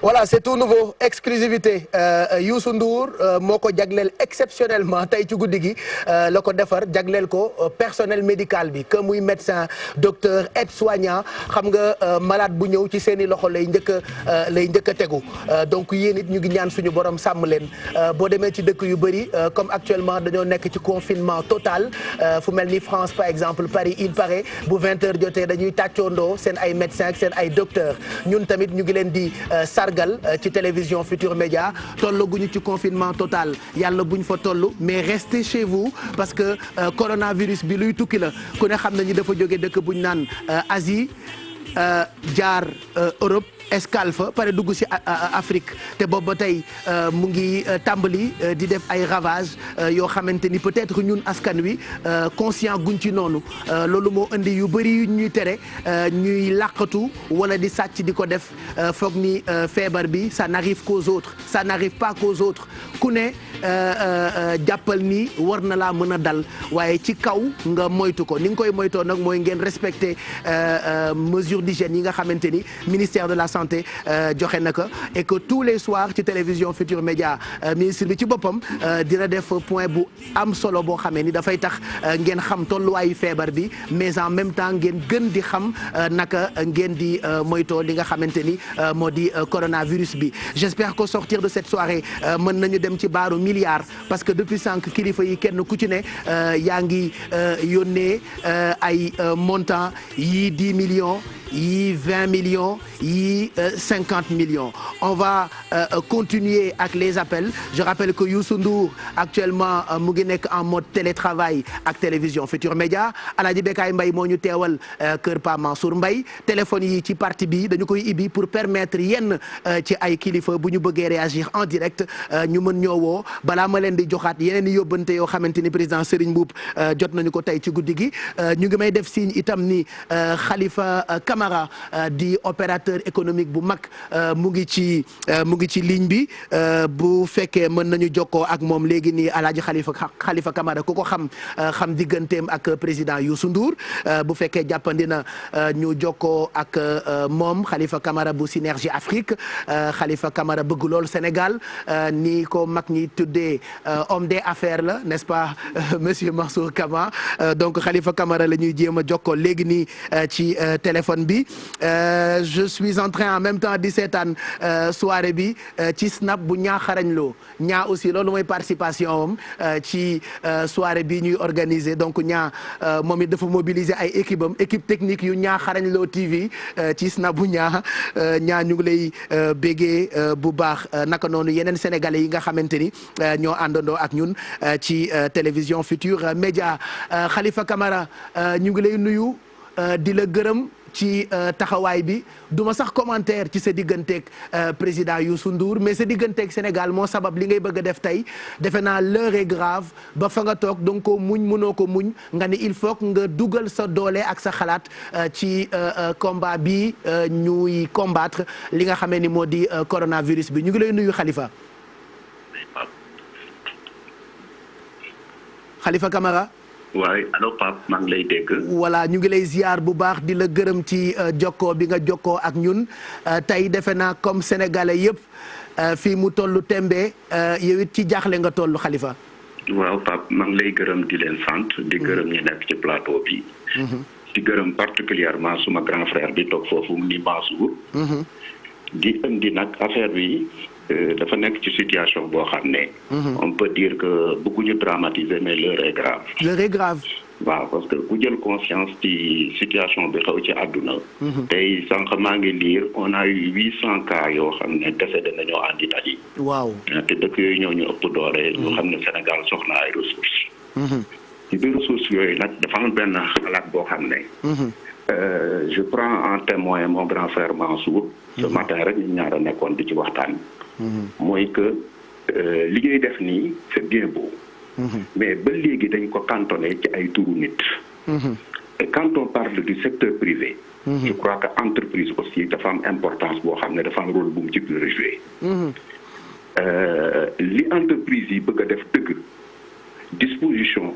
voilà c'est tout nouveau exclusivité Youssou Ndour moo ko jagleel exceptionnellement tey ci guddi gi la ko defar jagleel ko personnel médical bi que muy médecin docteur aide-soignant xam nga malade bu ñëw ci seen i loxo lay njëkk a tegu donc yéen it ñu ngi ñaan suñu borom sàmm leen boo demee ci dëkk yu bëri comme actuellement dañoo nekk ci confinement total fu mel ni France par exemple Paris il paraît bu 20h jotee dañuy tàccoondoo seen ay médecins ak seen ay docteurs ñun tamit ñu ngi leen di sargal ci télévision Futur Média tollaguñu ci confinement total yàlla buñ fa toll mais restez chez vous parce que coronavirus bi luy tukki la ku ne xam nañu dafa jóge dëkk buñ naan Asie jaar Europe escale fa pare dugg ci Afrique te boobu ba tey mu ngi tàmbali di def ay ravages yoo xamante ni peut-être ñun askan wi conscient guñ ci noonu loolu moo indi yu bëri yu ñuy tere ñuy làqatu wala di sàcc di ko def foog ni feebar bi ça n'arrive qu'aux autres ça n'arrive pas qu'aux autres ku ne jàppal ni war na laa mën a dal waaye ci kaw nga moytu ko ni nga koy moytoo nag mooy ngeen respecter mesures d'hygiène yi nga xamante ni ministère de la santé joxe na ko et que tous les soirs ci télévision Futur Média ministre bi ci boppam dina def point bu am solo boo xamee ni dafay tax ngeen xam tolluwaayu feebar bi mais en même temps ngeen gën di xam naka ngeen di moytoo li nga xamante ni moo di coronavirus bi. J'espère qu'au sortir de cette soirée mën nañu dem ci baaru milliards parce que depuis sànq kilifa yi kenn ku ci ne yaa ngi yónnee ay montants yii 10 millions. yii 20 millions yii 50 millions on va continuer ak les appels je rappelle que Youssou Ndour actuellement mu ngi nekk en mode télétravail ak télévision Futur Média Alaaji Bekaay Mbaye moo ñu teewal kër Pa Mansour Mbaye téléphone yi ci partie bi dañu koy ibbi pour permettre yenn ci ay kilifa bu ñu bëggee réagir en direct ñu mën ñoo woo balaa ma leen di joxaat yeneen i yóbbante yoo xamante ni président Serigne Mboup jot nañu ko tey ci guddi gi ñu ngi may def signe itam ni Khalifa Camara di opérateur économique bu mag mu ngi ci ligne bi bu fekkee mën nañu jokkoo ak moom léegi nii Alaaji Khalifa Camara ku ko xam digganteem ak président Youssou Ndour bu fekkee jàppandi na ñu jokkoo ak moom Khalifa Camara bu Synergie Afrique Khalifa Camara bëgg lool Sénégal ni ko mag ñi tuddee homme des affaires la n'est-ce pas monsieur Mansour Kama donc Khalifa Camara la ñuy jéem a jokkoo léegi nii ci téléphone bi je suis en train en même temps di seetaan soirée bi ci snap bu ñaa xarañ loo ñaa aussi loolu mooy participation am ci soirée bi ñuy organiser donc ñaa moom it dafa mobiliser ay équipe technique yu ñaa xarañ loo TV ci snap bu ñaa ñu ngi lay béggee bu baax naka noonu yeneen sénégalais yi nga xamante ni ñoo àndandoo ak ñun ci télévision Futur Média Khalifa Camara ñu ngi lay nuyu di la gërëm ci taxawaay bi duma sax commentaire ci sa digganteeg président Youssou Ndour mais sa digganteeg Sénégal moo sabab li ngay bëgg a def tey defe naa l'heure est grave ba fa nga toog donc ko muñ mënoo ko muñ nga ne il faut que nga dugal sa doole ak sa xalaat ci combat bi ñuy combattre li nga xamee ni moo di coronavirus bi ñu ngi lay nuyu Khalifa Camara. waaye allo Pape maa ngi lay dégg. voilà ñu ngi lay ziar bu baax di la gërëm ci jokkoo bi nga jokkoo ak ñun tey defe naa comme sénégalais yëpp fii mu tollu tembe yow it ci jaaxle nga toll Khalifa. waaw Pape maa ngi lay gërëm di leen sant di gërëm ñi nekk ci plateau bi. di gërëm particulièrement suma grand frère bi toog foofu ni Mansour. di indi nag affaire bi. dafa nekk ci situation boo xam ne. on peut dire que bëgguñu dramatiser mais l'heure est grave. l'heure est grave. waaw parce que ku jël conscience ci situation bi xew ci àdduna. tey sànq maa ngi lire on a eu 800 cas yoo xam ne décédé nañoo en Italie. waaw te dëkk yooyu ñoo ñu ëpp doole. ñu xam ne Sénégal soxla ay ressources. ci biir ressources yooyu nag dafa am benn xalaat boo xam ne. je prends en témoin mon grand frère Mansour. ce matin rek ñu ñaar a nekkoon di ci waxtaan. mooy que li ngay def nii c'est bien beau. mais ba léegi dañ ko cantonné ci ay turu nit. et quand on parle du secteur privé. je crois que entreprise aussi dafa am importance boo xam ne dafa am rôle bu mu ci jouer. li entreprise yi bëgg a def dëgg disposition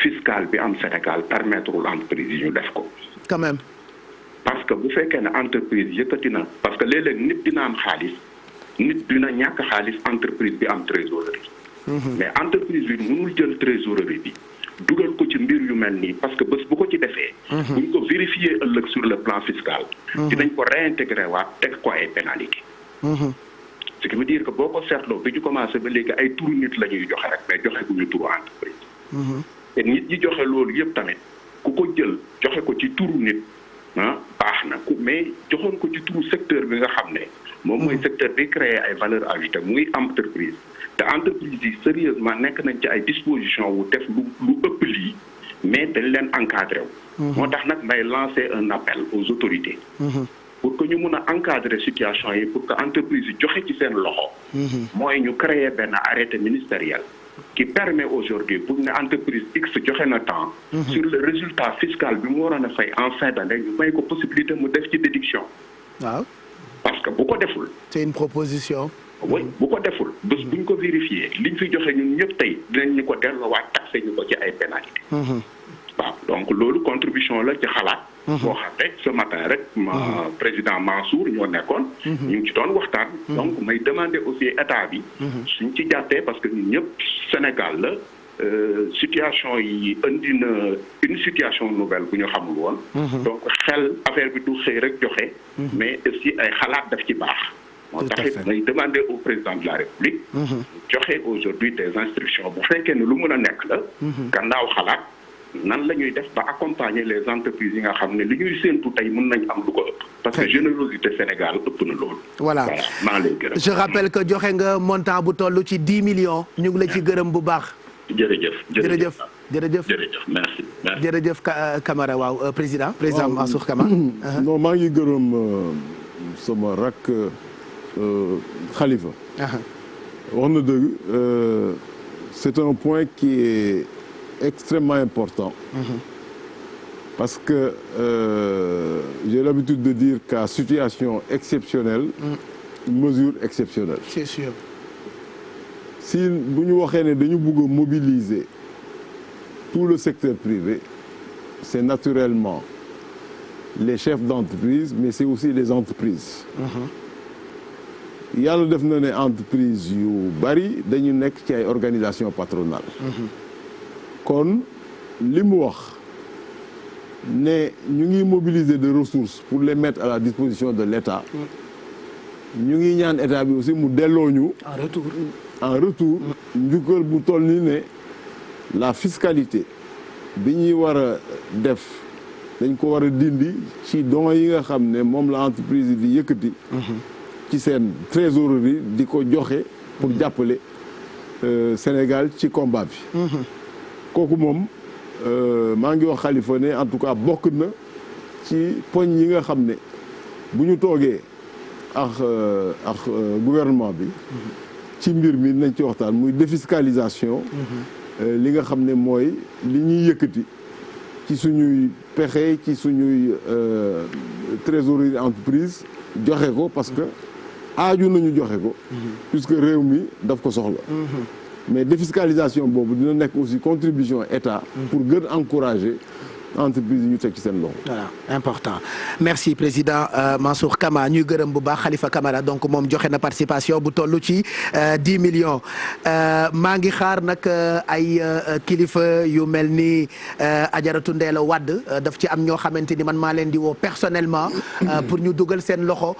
fiscale bi am Sénégal permettre l'entreprise yi ñu def ko. quand même. parce que bu fekkee ne entreprise yëkkati na parce que léeg-léeg nit dina am xaalis nit dina ñàkk xaalis entreprise bi am trésorerie. mais entreprise bi mënul jël trésorerie bi dugal ko ci mbir yu mel nii parce que bés bu ko ci defee. buñ ko vérifier ëllëg sur le plan fiscal. dinañ ko réintégrer waat teg ko ay pénalité. ce qui veut dire que boo ko seetloo bi ñu commencé ba léegi ay turu nit la ñuy joxe rek mais joxe gu ñu turu entreprise. te nit ñi joxe loolu yëpp tamit ku ko jël joxe ko ci turu nit baax na mais joxoon ko ci turu secteur bi nga xam ne. moom mooy secteur bi créer ay valeur ajoutée muy entreprise. te entreprise yi sérieusement nekk nañ ci ay dispositions wu def lu ëpp lii mais dañ leen encadré wu. moo tax nag may lancer un appel aux autorités. pour que ñu mun a encadrer situation yi pour que entreprise yi joxe ci seen loxo. mooy ñu créer benn arrêté ministériel. qui permet aujourd'hui pour une entreprise X joxe na temps. sur le résultat fiscal bi mu waroon a fay en fin d'année ñu may ko possibilité mu def ci déduction. waaw parce que bu ko deful. c'est une proposition. oui bu ko deful bés bu ñu ko vérifier liñ fi joxe ñun ñëpp tey dinañ ñu ko delloowaat taxé ñu ko ci ay pénalité. waaw donc loolu contribution la ci xalaat. boo xam ne ce matin rek président Mansour ñoo nekkoon. ñu ngi ci doon waxtaan. donc may demander aussi état bi. suñ ci jàppee parce que ñun ñëpp Sénégal la situation yi indi na une situation nouvelle bu ñu xamul woon. donc xel affaire bi du xëy rek joxe. mais aussi ay xalaat daf ci baax. moo taxit may demander au président de la République. joxe aujourd'hui des instructions bu fekkee ne lu mën a nekk la. gannaaw xalaat. nan la ñuy def ba accompagner les entreprises yi nga xam ne li ñuy séentu tey mën nañ am lu ko ëpp. parce que générosité Sénégal ëpp na loolu. voilà maa lay gërëm. je rappelle que joxe nga montant bu toll ci 10 millions. ñu ngi la ci gërëm bu baax. jërëjëf jërëjëf merci. jërëjëf Camara waaw président Mansour Camara. non maa ngi gërëm sama rakk Khalifa. wax na dëgg c'est un point qui est extrêmement important. Parce que j'ai l'habitude de dire qu'à situation exceptionnelle, mesure exceptionnelle. C'est sûr. Si bu ñu waxee ne dañu bëgg a mobiliser tout le secteur privé, c'est naturellement les chefs d'entreprise, mais c'est aussi les entreprises. Yàlla def na ne entreprise yu bari dañu nekk ci ay organisation patronale. kon li mu wax ne ñu ngi mobiliser des ressources pour les mettre à la disposition de l'État ñu ngi ñaan État bi aussi mu delloo ñu en retour njukkal bu toll ni ne la fiscalité bi ñuy war a def dañ ko war a dindi ci dons yi nga xam ne moom la entreprise yi di yëkkati ci seen trésorerie di ko joxe pour jàppale Sénégal ci combat bi kooku moom maa ngi wax Khalifa ne en tout cas bokk na ci poñ yi nga xam ne bu ñu toogee ak gouvernement bi ci mbir mi nañ ci waxtaan muy défiscalisation li nga xam ne mooy li ñuy yëkkati ci suñuy pexe ci suñuy trésorerie entreprise joxe ko parce que aaju nañu joxe ko puisque réew mi daf ko soxla mais défiscalisation boobu dina nekk aussi contribution état pour gën encourager entreprise yi ñu teg ci seen loxo. voilà important merci président Mansour Kama ñuy gërëm bu baax Khalifa Camara donc moom joxe na participation bu toll ci 10 millions maa ngi xaar nag ay kilifa yu mel ni Ajaratu Ndeela Wade daf ci am ñoo xamante ni man maa leen di woo personnellement pour ñu dugal seen loxo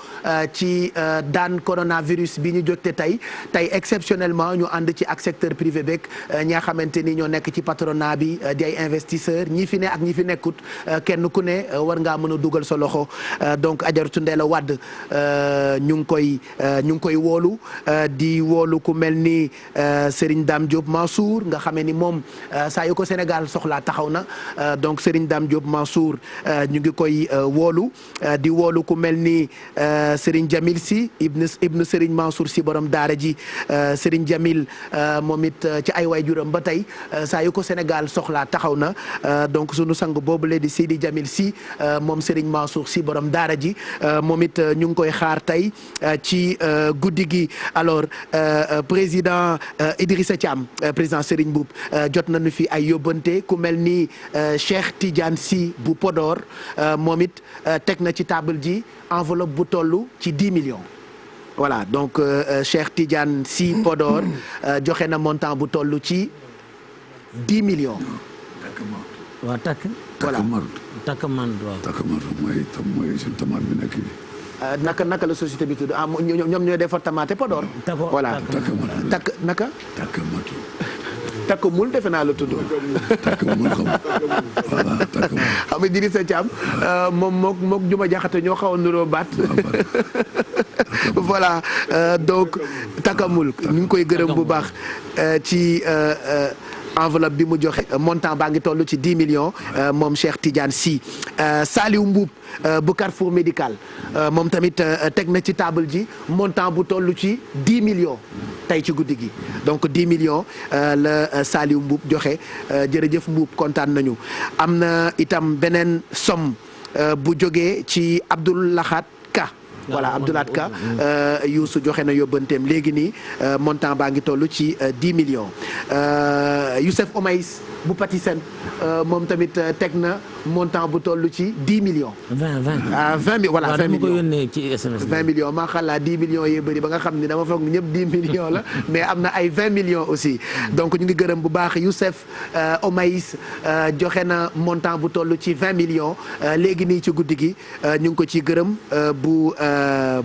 ci daan coronavirus bi ñu jotee tey exceptionnellement ñu ànd ci ak secteur privé beeg ñi nga xamante ni ñoo nekk ci patronat bi di ay investisseurs ñi fi ne ak ñi fi nekkut kenn ku ne war ngaa mën a dugal sa loxo donc Ajaratu Ndeela Wade ñu ngi koy woolu di woolu ku mel ni Serigne Dame Diop Mansour nga xamee ni moom saa yu ko Sénégal soxlaa taxaw na donc Serigne Dame Diop Mansour ñu ngi koy woolu di woolu ku mel ni Serigne Jamil Sy ibnu Serigne Mansour Sy borom daara ji Serigne Jamil moom it ci ay waajuram ba tey saa yu ko Sénégal soxlaa taxaw na donc sunu sang boobule di Seydi Jamil Sy moom Serigne Mansour Sy borom daara ji moom it ñu ngi koy xaar tey ci guddi gi. alors président Idrissa Thiam président Serigne Mboup jot nañu fi ay yóbbante ku mel ni Cheikh Tidiane Sy bu Podor moom it teg na ci table ji enveloppe bu toll ci 10 millions. voilà donc Cheikh Tidiane Sy Podor joxe na montant bu toll ci 10 millions. waaw takk. voilà takkaman waaw. takkaman mooy suñu tomate bi nekk bi. naka la société bi tudd ñoom ñooy defar tomate Podor. voilà takk naka. takkamatu. takkamul defe naa la tudd. takkamul xam voilà takkamul. xam nga Idrissa Thiam mook Juma Jaxate ñoo xaw a nuroo baat. voilà donc takkamul ñu ngi koy gërëm bu baax ci. enveloppe bi mu joxe montant baa ngi toll ci 10 millions moom Cheikh Tidiane Sy. Saliou Mboup bu Carrefour Médical moom tamit teg na ci table ji montant bu toll ci 10 millions tey ci guddi gi donc 10 millions la Saliou Mboup joxe jërëjëf Mboup kontaan nañu. am na itam beneen somme bu jógee ci Abdoul Lahat Ka. voilà Abdoulaye Ka Youssou joxe na yóbbanteem léegi nii montant baa ngi toll ci 10 millions. Youssef Omaïs bu Patisen moom tamit teg na montant bu toll ci 10 millions. 20 voilà 20 millions yónnee ci SMS 20 millions maa xalaat 10 millions yee bëri ba nga xam ni dama foog ni ñëpp 10 millions la mais am na ay 20 millions aussi donc ñu ngi gërëm bu baax Youssef Omaïs joxe na montant bu toll ci 20 millions léegi nii ci guddi gi ñu ngi ko ci gërëm bu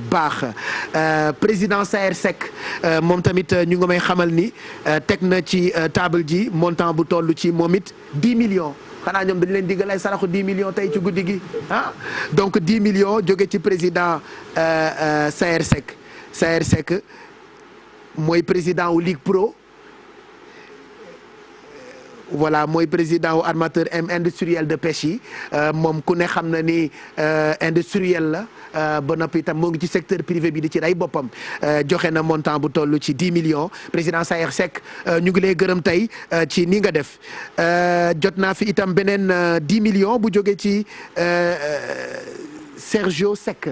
baax. président Saër Seck moom tamit ñu ngi may xamal ni teg na ci table ji montant bu toll ci moom it 10 millions. xanaa ñoom dañu leen digal ay saraxu 10 millions tey ci guddi gi ah donc 10 millions jóge ci président Saër Seck. Saër Seck mooy président wu Ligue Pro voilà mooy président wu armateur industriel de pêche yi moom ku ne xam na ni industriel la ba noppi itam moo ngi ci secteur privé bi di ci rey boppam joxe na montant bu toll ci 10 millions président Saër Seck ñu ngi lay gërëm tey ci ni nga def jot naa fi itam beneen 10 millions bu jóge ci Sergio Seck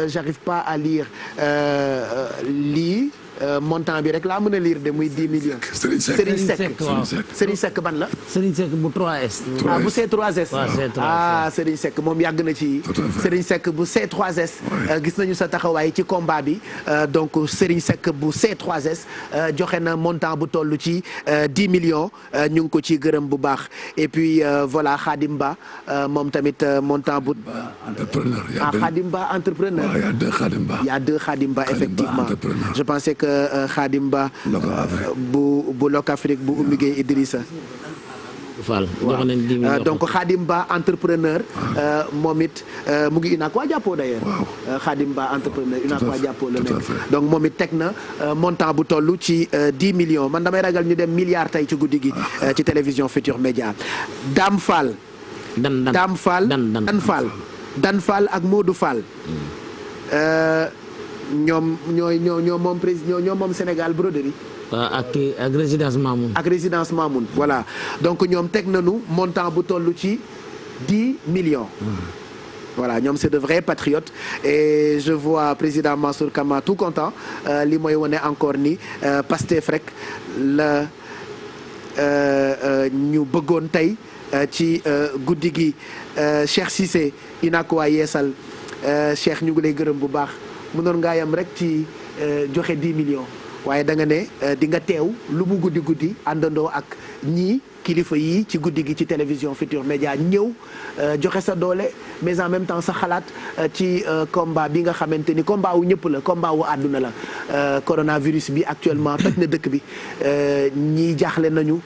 j'arrive pas à lire lii montant bi rek laa mën a lire de muy 10 millions. Serigne Seck ban la. Serigne Seck bu 3S. bu C3S. waaw C3S Serigne Seck moom yàgg na ci. Serigne Seck bu C3S. gis nañu sa taxawaay ci combat bi donc Serigne Seck bu C3S joxe na montant bu toll ci 10 millions ñu ngi ko ci gërëm bu baax et puis voilà Khadim Ba moom tamit montant bu. entrepreneur Khadim Ba entrepreneur. il y a deux Khadim Ba. il y a deux Khadim Ba effectivement je pensais que Khadim Ba bu Locafrique bu Oumy Gueye Idrissa Fall jox nañ 10 millions donc Khadim Ba entrepreneur moom it mu ngi UNACOIS jàppoo d'ailleurs Khadim Ba entrepreneur UNACOIS jàppoo la nekk donc moom it teg na montant bu toll ci 10 millions man damay ragal ñu dem milliard tey ci guddi gi ci télévision Futur Média. Dame Fall Dan Fall ak Modou Fall ñoom ñoo moom président ñoo moom Sénégal broderie. ak résidence Mamoun. ak résidence Mamoun voilà donc ñoom teg nañu montant bu toll ci 10 millions. voilà ñoom c'est de vrais patriotes et je vois président Mansour Kama tout content li mooy wane encore ni Pastef rek la ñu bëggoon tey ci guddi gi Cheikh Cissé UNACOIS Yeesal Cheikh ñu ngi lay gërëm bu baax. mënoon ngaa yam rek ci joxe 10 millions waaye da nga ne di nga teew lu mu guddi àndandoo ak ñii kilifa yi ci guddi gi ci télévision Futur Média ñëw joxe sa doole mais en même temps sa xalaat ci combat bi nga xamante ni combat wu ñëpp la combat wu àdduna la coronavirus bi actuellement toj na dëkk bi ñii jaaxle nañu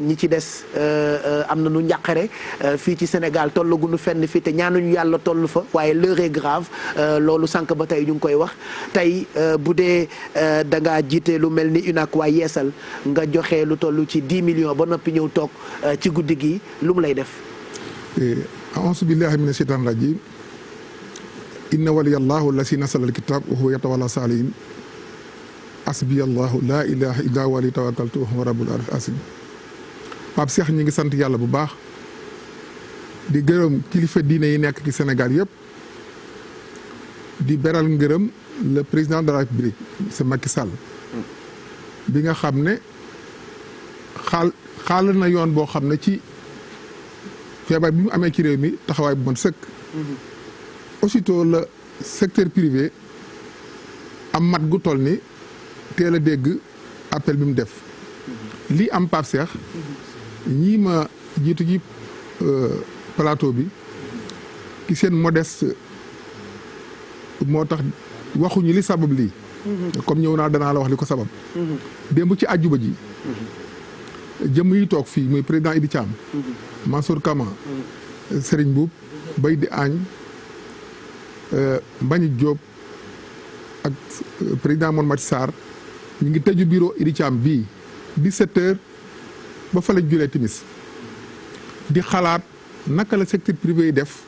ñi ci des am nañu njàqare fii ci Sénégal tollaguñu fenn fii te ñaanuñu yàlla toll fa waaye l'heure est grave loolu sànq ba tey ñu ngi koy wax tey bu dee da ngaa jiite lu mel ni UNACOIS Yeesal nga joxe lu toll ci 10 millions ba noppi ñëw toog ci guddi gi lu mu lay def. a'uuzu billahi mina shaytaani rajiim inna waliyallahu allazi nazzala alkitab wa huwa yatawalla saalihin hasbiyallahu laa ilaha illa huwa alayhi tawakkaltu wa huwa rabbul arshil azim Pape Cheikh ñi ngi sant yàlla bu baax di gërëm kilifa diine yi nekk ci Sénégal yëpp di beral ngërëm le président de la République c'est Macky Sall bi nga xam ne xaal na yoon boo xam ne ci feebar bi mu amee ci réew mi taxawaay bu mën sëkk. aussitôt le secteur privé am mat gu toll ni teel a dégg appel bi mu def. lii am Pape Cheikh ñii ma jiitu ji plateau bi ki seen modeste moo tax waxuñu li sabab lii. comme ñëw naa danaa la wax li ko sabab. démb ci àjjuba ji. jëmm yi toog fii muy président Idi Thiam. Mansour Kama. Serigne Boub Baydi Agne Mbagnick Diop ak président Mon Mati Sarr ñu ngi tëju bureau Idi Thiam bii 17h ba fa la julee timis di xalaat naka la secteur privé yi def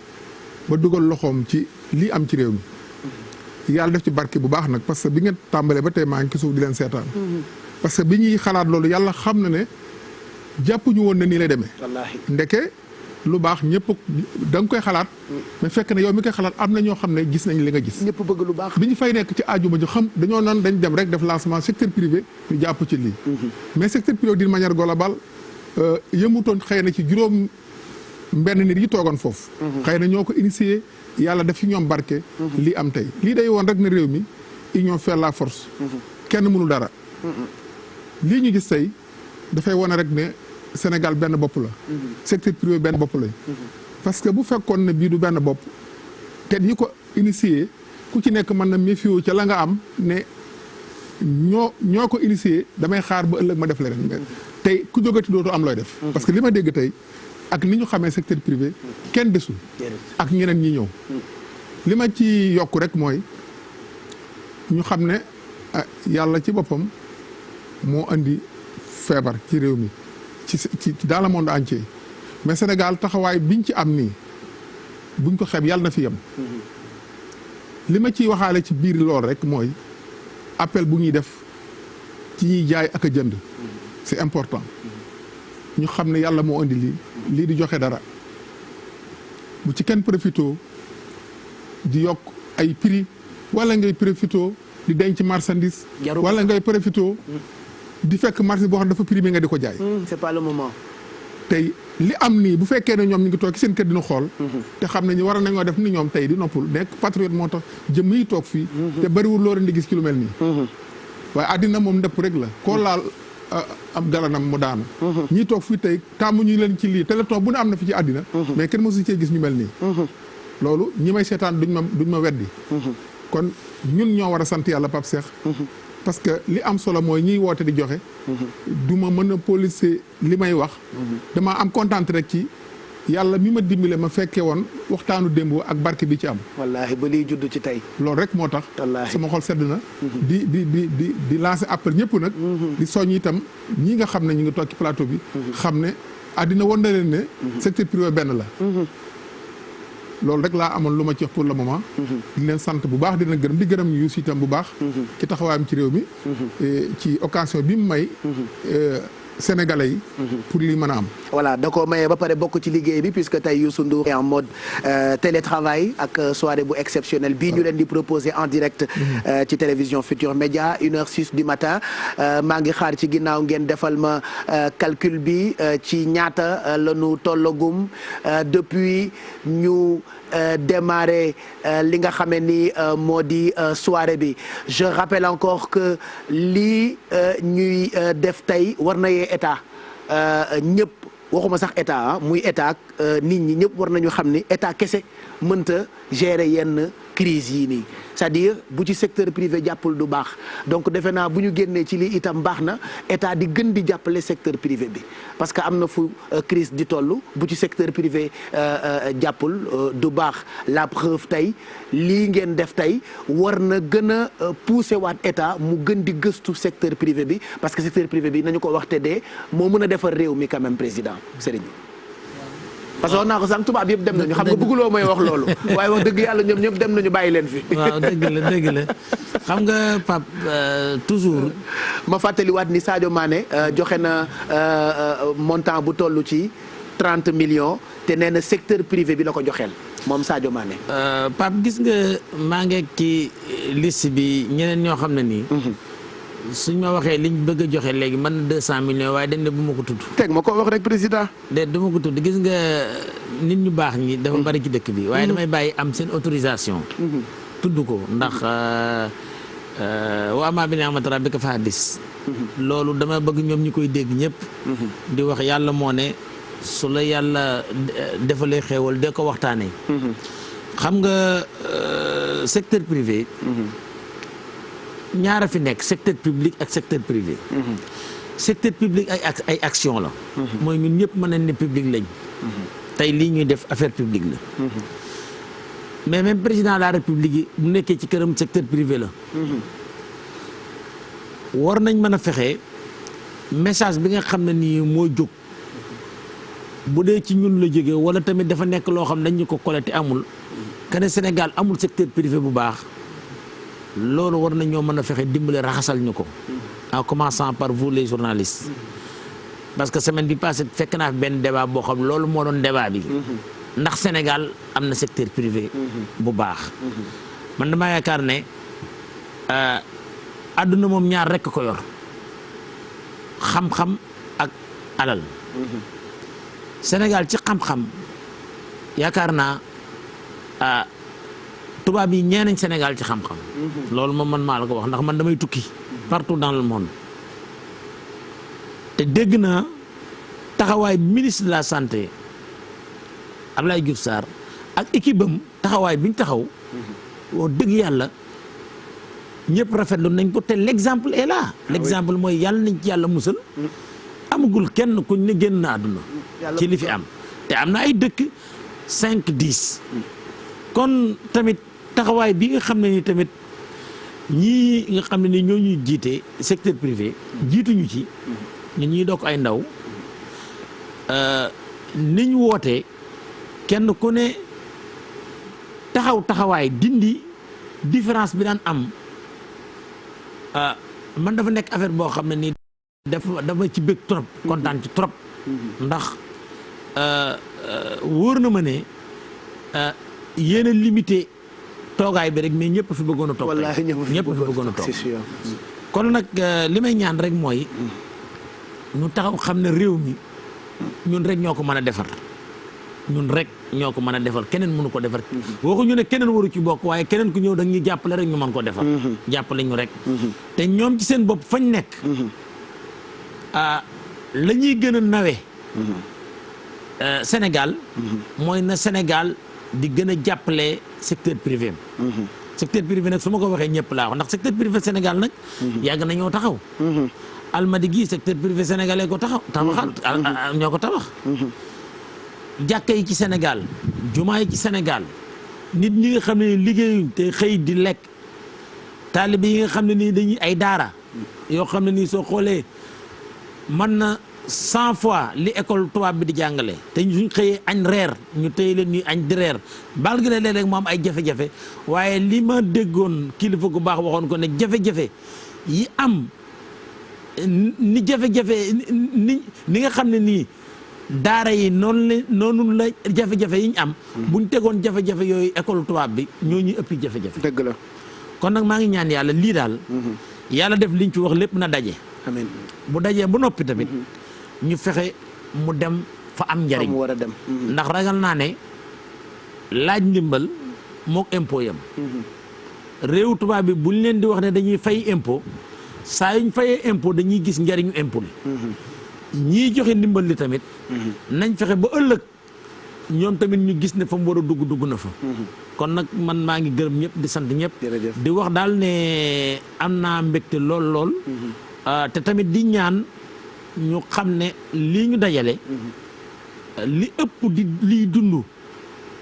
ba dugal loxoom ci lii am ci réew mi. yàlla def ci barke bu baax nag parce que bi ngeen tàmbalee ba tey maa ngi ci suuf di leen seetaan. parce que bi ñuy xalaat loolu yàlla xam na ne jàppuñu woon ne nii lay demee. wallaahi ndeke lu baax ñëpp da nga koy xalaat. mais fekk na yow mi koy xalaat am na ñoo xam ne gis nañ li nga gis. ñëpp bëgg lu baax. bi ñu fay nekk ci àjjuma ji xam dañoo naan dañ dem rek def lancement secteur privé ñu jàpp ci lii. mais secteur privé d'une manière globale yëmutoon xëy na ci juróom mbenn nit yi toogoon foofu. xëy na ñoo ko initié yàlla def ci ñoom barke. lii am tey lii day woon rek ne réew mi union fait la force. kenn mënul dara. lii ñu gis tey dafay wane rek ne Sénégal benn bopp la. secteur privé benn bopp la. parce que bu fekkoon ne bii du benn bopp te ñi ko initié ku ci nekk mën na méfier ca la nga am ne ñoo ko initié damay xaar ba ëllëg ma def leneen. tey ku jógati dootu am looy def. parce que li ma dégg tey ak ni ñu xamee secteur privé kenn desul. ak ñeneen ñi ñëw. li ma ci yokk rek mooy ñu xam ne yàlla ci boppam moo andi feebar ci réew mi ci dans le monde entier mais Sénégal taxawaay biñ ci am nii buñ ko xeeb yàlla na fi yem. li ma ciy waxaale ci biir lool rek mooy appel bu ñuy def ci ñuy jaay ak a jënd. c'est important ñu xam ne yàlla moo andi lii di joxe dara bu ci kenn profito di yokk ay prix wala ngay profito di denc marchandise. wala ngay profito di fekk marchandise boo xam dafa primé nga di ko jaay. c'est pas le moment. tey li am nii bu fekkee ne ñoom ñu ngi toog ci seen kër dina xool. te xam ne ñu war nañoo def ni ñoom tey di noppul nekk patriote moo tax jëm yi toog fii. te bariwul loo leen di gis ci lu mel nii. waaye àddina moom ndëpp rek la koo laal am galanam mu daanu. ñii toog fii tey tàmm ñu leen ci lii téléthon bu ne am na fi ci àddina. mais kenn mosu cee gis ñu mel nii. loolu ñi may seetaan duñ ma weddi. kon ñun ñoo war a sant yàlla Pape Cheikh. parce que li am solo mooy ñiy woote di joxe. du ma mën a policer li may wax. dama am kontaan rek ci yàlla mi ma dimbale ma fekkee woon waxtaanu démb ak barke bi ci am. wallaahi ba liy judd ci tey. loolu rek moo tax. wallaahi sama xol sedd na. di lancer appel ñëpp nag. di soññ itam ñi nga xam ne ñu ngi toog ci plateau bi. xam ne àddina woon na leen ne. secteur privé benn la. loolu rek laa amoon lu ma ci wax pour le moment. di leen sant bu baax di leen gërëm di gërëm ñu Youssou itam bu baax. ci taxawaayam ci réew mi. ci occasion bi mu may. Sénégalais yi. pour li mën a am. voilà da koo mayee ba pare bokk ci liggéey bi puisque tey Youssou Ndour est en mode télétravail ak soirée bu exceptionnelle bii ñu leen di proposer en direct. ci télévision Futur Média 1h06 du matin maa ngi xaar ci ginnaaw ngeen defal ma calcul bi ci ñaata la ñu tollagum depuis ñu. démarrer li nga xamee ni moo di soirée bi je rappelle encore que lii ñuy def tey war na yee état ñëpp waxuma sax état muy état nit ñi ñëpp war nañu xam ni état kese mënta gérer yenn crise yii nii c'est-à-dire bu ci secteur privé jàppul du baax donc defe naa bu ñu génnee ci lii itam baax na état di gën di jàppale secteur privé bi parce que am na fu crise di toll bu ci secteur privé jàppul du baax la preuve tey lii ngeen def tey war na gën a pousser waat état mu gën di gëstu secteur privé bi parce que secteur privé bi nañu ko wax te dee moo mën a defar réew mi quand même président Serigne. parce que wax naa ko sànq tubaab yëpp dem nañu xam nga bëgguloo may wax loolu waaye wax dëgg yàlla ñoom ñëpp dem nañu bàyyi leen fi. waaw dëgg la xam nga Pape toujours. ma fàttaliwaat ni Sadio Mané joxe na montant bu toll ci 30 millions te nee na secteur privé bi la ko joxeel moom Sadio Mané. Pape gis nga maa ngi ci liste bi ñeneen ñoo xam ne nii. suñ ma waxee liñ bëgg a joxe léegi man 200 millions waaye dañ ne bu ma ko tudd. teg ma ko wax rek président. de du ma ko tudd gis nga nit ñu baax ñi. dafa bari ci dëkk bi. waaye damay bàyyi am seen autorisation. tudd ko ndax wa ammaa bi ni'mati rabbika fa haddis. loolu dama bëgg ñoom ñi koy dégg ñëpp. di wax yàlla moo ne su la yàlla defalee xéewal de ko waxtaanee. xam nga secteur privé. ñaara fi nekk secteur public ak secteur privé. secteur public ay action la. mooy ñun ñëpp mën nañ ne public lañ. tey lii ñuy def affaire publique la. mais même président de la république yi bu nekkee ci këram secteur privé la. war nañ mën a fexe message bi nga xam ne nii moo jóg bu dee ci ñun la jógee wala tamit dafa nekk loo xam ne dañ ñu ko collecté amul. que ne Sénégal amul secteur privé bu baax. loolu war nañ ñoo mën a fexe dimbale raxasal ñu ko. en commençant par vous les journalistes. parce que semaine bi passée fekk naa fi benn débat boo xam loolu moo doon débat bi. ndax Sénégal am na secteur privé. bu baax. man damaa yaakaar ne àdduna moom ñaar rekk ko yor. xam-xam ak alal. Sénégal ci xam-xam yaakaar naa. tubaab yi ñeenañ Sénégal ci xam-xam. loolu moom man maa la ko wax ndax man damay tukki partout dans le monde. te dégg naa taxawaay ministre de la santé Abdoulaye Diouf Sarr ak équipe am taxawaay bi ñu taxaw. wax dëgg yàlla ñëpp rafetlu nañ ko te l'exemple est là. l'exemple mooy yàlla nañ ci yàlla musal. amagul kenn kuñ ne génn na àdduna. ci li fi am te am na ay dëkk 5-10. kon tamit taxawaay bi nga xam ne ni tamit ñii nga xam ne ni ñoo ñuy jiite secteur privé jiituñu ci ñun ñuy dokk ay ndaw niñ wootee kenn ku ne taxawaay dindi différence bi daan am man dafa nekk affaire boo xam ne ni dafa ci bëgg trop kontaan ci trop ndax wóor na ma ne yéen a limité toogaay bi rek mais ñëpp fi bëggoon a toog. wallaahi ñëpp fi bëggoon a toog c'est sûr. kon nag li may ñaan rek mooy ñu taxaw xam ne réew mi ñun rek ñoo ko mën a defar ñun rek ñoo ko mën a defar keneen mënu ko defar. waxuñu ne keneen waru ci bokk waaye keneen ku ñëw da ñuy jàppale rek ñu mën ko defar. jàppale ñu rek. te ñoom ci seen bopp fañ nekk. la ñuy gën a nawe. Sénégal. mooy na Sénégal. di gën a jàppale secteur privé secteur privé nag su ma ko waxee ñëpp laa wax ndax secteur privé Sénégal nag yàgg na ñoo taxaw Almadi gi secteur privé sénégalais ko tabaxal ñoo ko tabax jàkka yi ci Sénégal jumaa yi ci Sénégal nit ñi nga xam ne liggéeyuñ te xëy di lekk taalibe yi nga xam ne nii dañuy ay daara yoo xam ne nii soo xoolee mën na 100 fois li école tubaab bi di jàngale te suñ xëyee añ reer ñu tey leen ñuy añ di reer malgré léeg-léeg mu am ay jafe-jafe waaye li ma déggoon kilifa gu baax waxoon ko ne jafe-jafe yi am ni jafe-jafe ni nga xam ne nii daara yi noonu la jafe-jafe yi ñu am buñ tegoon jafe-jafe yooyu école tubaab bi ñoo ñuy ëppi jafe-jafe. dëgg la kon nag maa ngi ñaan yàlla lii daal yàlla def liñ ci wax lépp na daje. amiin bu dajee ba noppi tamit ñu fexe mu dem fa am njariñ war a dem ndax ragal naa ne laaj ndimbal mook impôt yam réew tubaab bi buñ leen di wax ne dañuy fay impôt saa yuñ fayee impôt dañuy gis njariñu impôt li ñii joxe ndimbal li tamit nañ fexe ba ëllëg ñoom tamit ñu gis ne fa mu war a dugg na fa kon nag man maa ngi gërëm ñëpp di sant ñëpp di wax daal ne am naa mbégte lool te tamit di ñaan ñu xam ne lii ñu dajale li ëpp di liy dund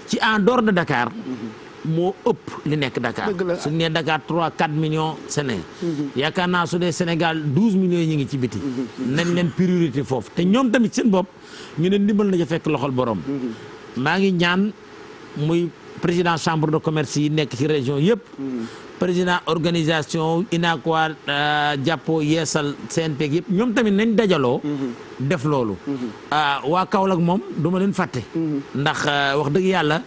ci en dehors de Dakar moo ëpp li nekk Dakar su nee Dakar 3-4 millions Sénégal yaakaar naa su dee Sénégal 12 millions yi ngi ci biti nañ leen priorité foofu te ñoom tamit seen bopp ñu ne ndimbal na ca fekk loxol borom maa ngi ñaan muy président chambre de commerce yi nekk ci région yëpp. président organisation UNACOIS jàppo yeesal CNP yëpp ñoom tamit nañ dajaloo. def loolu. waa Kaolack moom du ma leen fàtte. ndax wax dëgg yàlla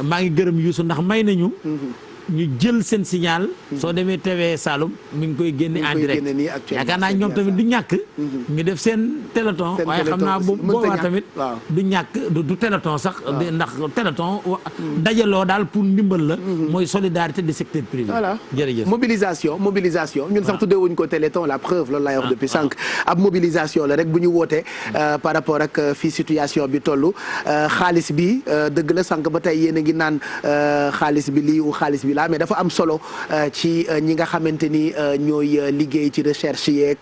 maa ngi gërëm Youssou ndax may nañu. ñu jël seen signal. soo demee TV Saloum mi ngi koy génne en direct yaakaar naa ñoom tamit du ñàkk. ñu def seen téléthon. waaye xam naa boobaa tamit du ñàkk du téléthon sax. ndax téléthon dajaloo daal pour ndimbal la. mooy solidarité du secteur privé. voilà jërëjëf mobilisation ñun sax tuddee wuñ ko téléthon la preuve loolu laay wax depuis sànq. ab mobilisation la rek bu ñu wootee par rapport ak fii situation bi toll xaalis bi dëgg la sànq ba tey yéen a ngi naan xaalis bi lii xaalis bi mais dafa am solo ci ñi nga xamante ni ñooy liggéey ci recherche yeeg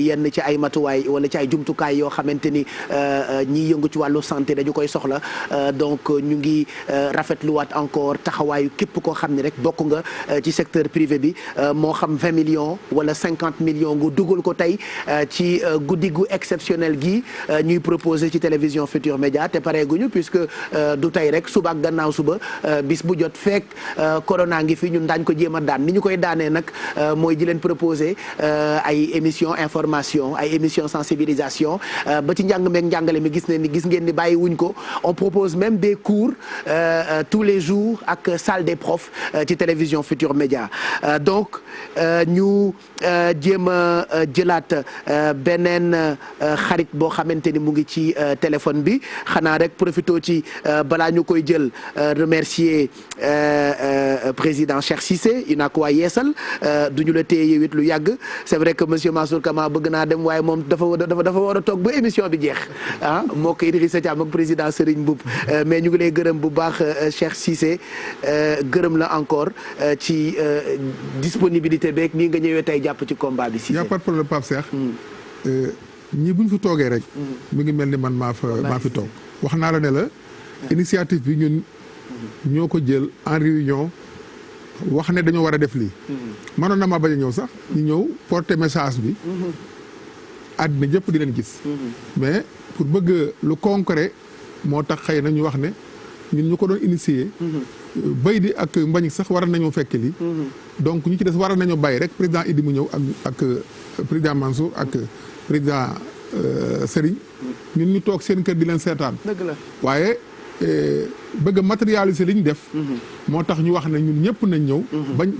yenn ci ay matuwaay wala ci ay jumtukaay yoo xamante ni ñiy yëngu ci wàllu santé dañu koy soxla donc ñu ngi rafetluwaat encore taxawaayu képp koo xam ne rek bokk nga ci secteur privé bi moo xam 20 millions wala 50 millions nga dugal ko tey ci guddi gu exceptionnel gi ñuy proposé ci télévision Futur Média te pareeguñu puisque du tey rek suba ak gannaaw suba bis bu jot fekk corona ngi fi ñun daañ ko jéem a daan ni ñu koy daanee nag mooy di leen proposer ay émission information ay émission sensibilisation ba ci njàng meeg njàngale mi gis ngeen ni bàyyi wuñ ko on propose même des cours tous les jours ak salle des profs ci télévision Futur Média donc ñu jéem a jëlaat beneen xarit boo xamante ni mu ngi ci téléphone bi xanaa rek profito ci balaa ñu koy jël remercier président Cheikh Cissé UNACOIS yeesal duñu la téye yow it lu yàgg c'est vrai que monsieur Mansour Kama bëgg naa dem waaye moom dafa war a toog ba émission bi jeex moo ko Idrissa Thiam ak président Serigne Mboup mais ñu ngi lay gërëm bu baax Cheikh Cissé gërëm la encore ci disponibilité beeg nii nga ñëwee tey jàpp ci combat bi. y a pas de problème Pape Cheikh ñii bu ñu fi toogee rek mi ngi mel ni man maa fi toog wax naa la ne la initiative bi ñun ñoo ko jël en réunion wax ne dañoo war a def lii mënoon na ma bañ a ñëw sax ñu ñëw porter message bi àddina ñëpp di leen gis mais pour bëgg lu concret moo tax xëy na ñu wax ne ñun ñu ko doon initier bay di ak mbañ sax war nañoo fekk lii donc ñu ci des war nañoo bàyyi rek président Idi mu ñëw ak président Mansour ak président Serigne ñun ñu toog seen kër di leen seetaan dëgg la waaye bëgg a matérialiser li ñu def moo tax ñu wax ne ñun ñëpp nañ ñëw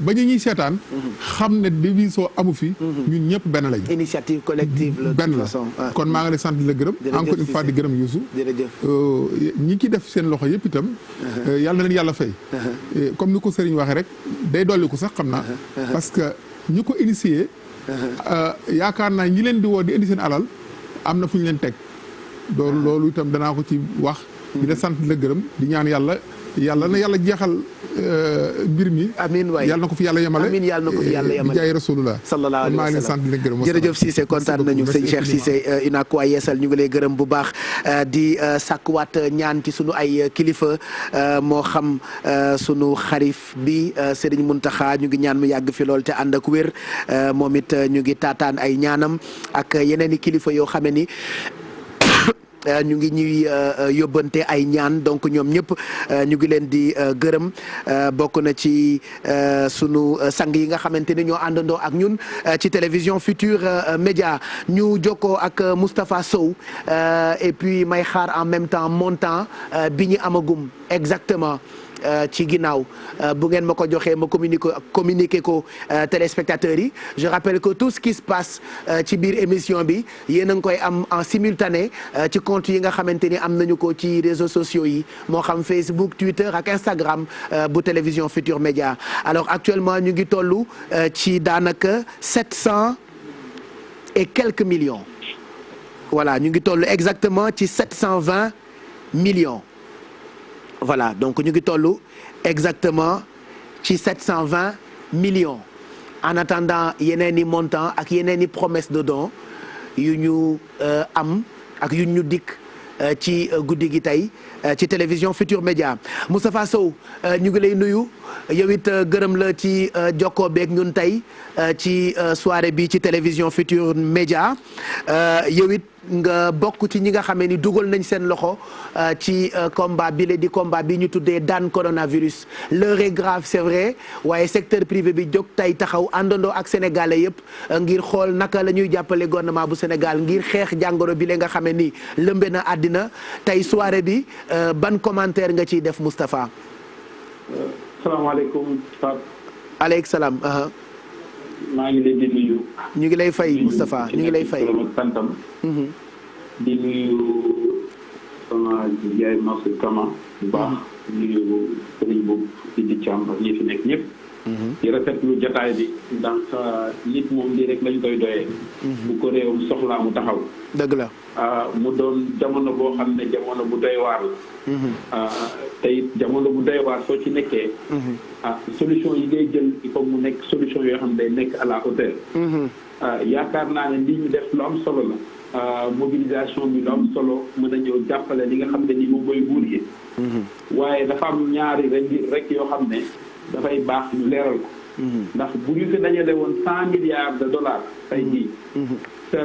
bañ ñuy seetaan xam ne division amu fi ñun ñëpp benn lañ initiative collective la benn la kon maa ngi lay sant di la gërëm encore une fois di gërëm Youssou ñi ki def seen loxo yëpp itam yàlla na leen yàlla fay comme ni ko Serigne waxee rek day dolli ko sax xam naa parce que ñu ko initié yaakaar naa ñi leen di woo di indi seen alal am na fu ñu leen teg loolu itam danaa ko ci wax di la sant di la gërëm di ñaan yàlla na yàlla jeexal mbir mi. amiin waay yàlla na ko fi yàlla yemale. amiin yàlla na ko fi yàlla yemale di jaay rasulullah. sallallahu alayhi wa sallam maa ngi leen sant di leen gërëm. jërëjëf Cissé kontaan nañu sëñ Cheikh Cissé UNACOIS yeesal ñu ngi lay gërëm bu baax di sàkkuwaat ñaan ci sunu ay kilifa moo xam sunu xarif bi Serigne Mountakha ñu ngi ñaan mu yàgg fi lool te ànd ak wér moom it ñu ngi taataan ay ñaanam ak yeneen i kilifa yoo xam ni. ñu ngi ñuy yóbbante ay ñaan donc ñoom ñëpp ñu ngi leen di gërëm bokk na ci sunu sang yi nga xamante ni ñoo àndandoo ak ñun ci télévision Futur Média ñu jokkoo ak Moustapha Sow et puis may xaar en même temps montant bi ñu amagum exactement ci ginnaaw bu ngeen ma ko joxee ma communiquer ko téléspectateurs yi je rappelle que tout ce qui se passe ci biir émission bi yéen a ngi koy am en simultané ci compte yi nga xamante ni am nañu ko ci réseaux sociaux yi moo xam Facebook Twitter ak Instagram bu télévision Futur Média alors actuellement ñu ngi tollu ci daanaka 700 et quelques millions voilà ñu ngi tollu exactement ci 720 millions. Voilà donc ñu ngi toll exactement ci 720 millions en attendant yeneen i montant ak yeneen i promesse de don yu ñu am ak yu ñu dikk ci guddi gi tey ci télévision Futur Média Moustapha Sow ñu ngi lay nuyu yow it gërëm la ci jokkoo beeg ñun tey ci soirée bi ci télévision Futur Média yow it nga bokk ci ñi nga xamee ni dugal nañ seen loxo ci combat bi la di combat bi ñu tuddee daan coronavirus l'heure est grave c'est vrai waaye secteur privé bi jóg tey taxaw àndandoo ak sénégalais yëpp ngir xool naka la ñuy jàppale gouvernement bu Sénégal ngir xeex jàngoro bi la nga xamee ni lëmbe na àddina tey soirée bi ban commentaire nga ciy def Moustapha. salaamaaleykum Pape. aleykum salaam. maa ngi leen di nuyu. ñu ngi lay fay Moustapha ñu ngi lay fay. santam. di nuyu sama yaay Mansour Kama bu baax. di nuyu sëriñ boobu Idi Thiam ak ñi fi nekk ñëpp. di rafetlu jotaay bi ndax nit moom lii rek lañ koy doyee. bu ko réewam soxlaa mu taxaw. dëgg la. mu doon jamono boo xam ne jamono bu doy waar la. te it jamono bu doy waar soo ci nekkee. solution yi ngay jël il faut mu nekk solution yoo xam ne day nekk à la hauteur. yaakaar naa ne li ñu def lu am solo la. mobilisation bi lu am solo mën a ñëw jàppale li nga xam ne ni moom mooy nguur gi. waaye dafa am ñaari rek yoo xam ne dafay baax ñu leeral ko. ndax bu ñu fi dajale woon $100 milliards tey jii. te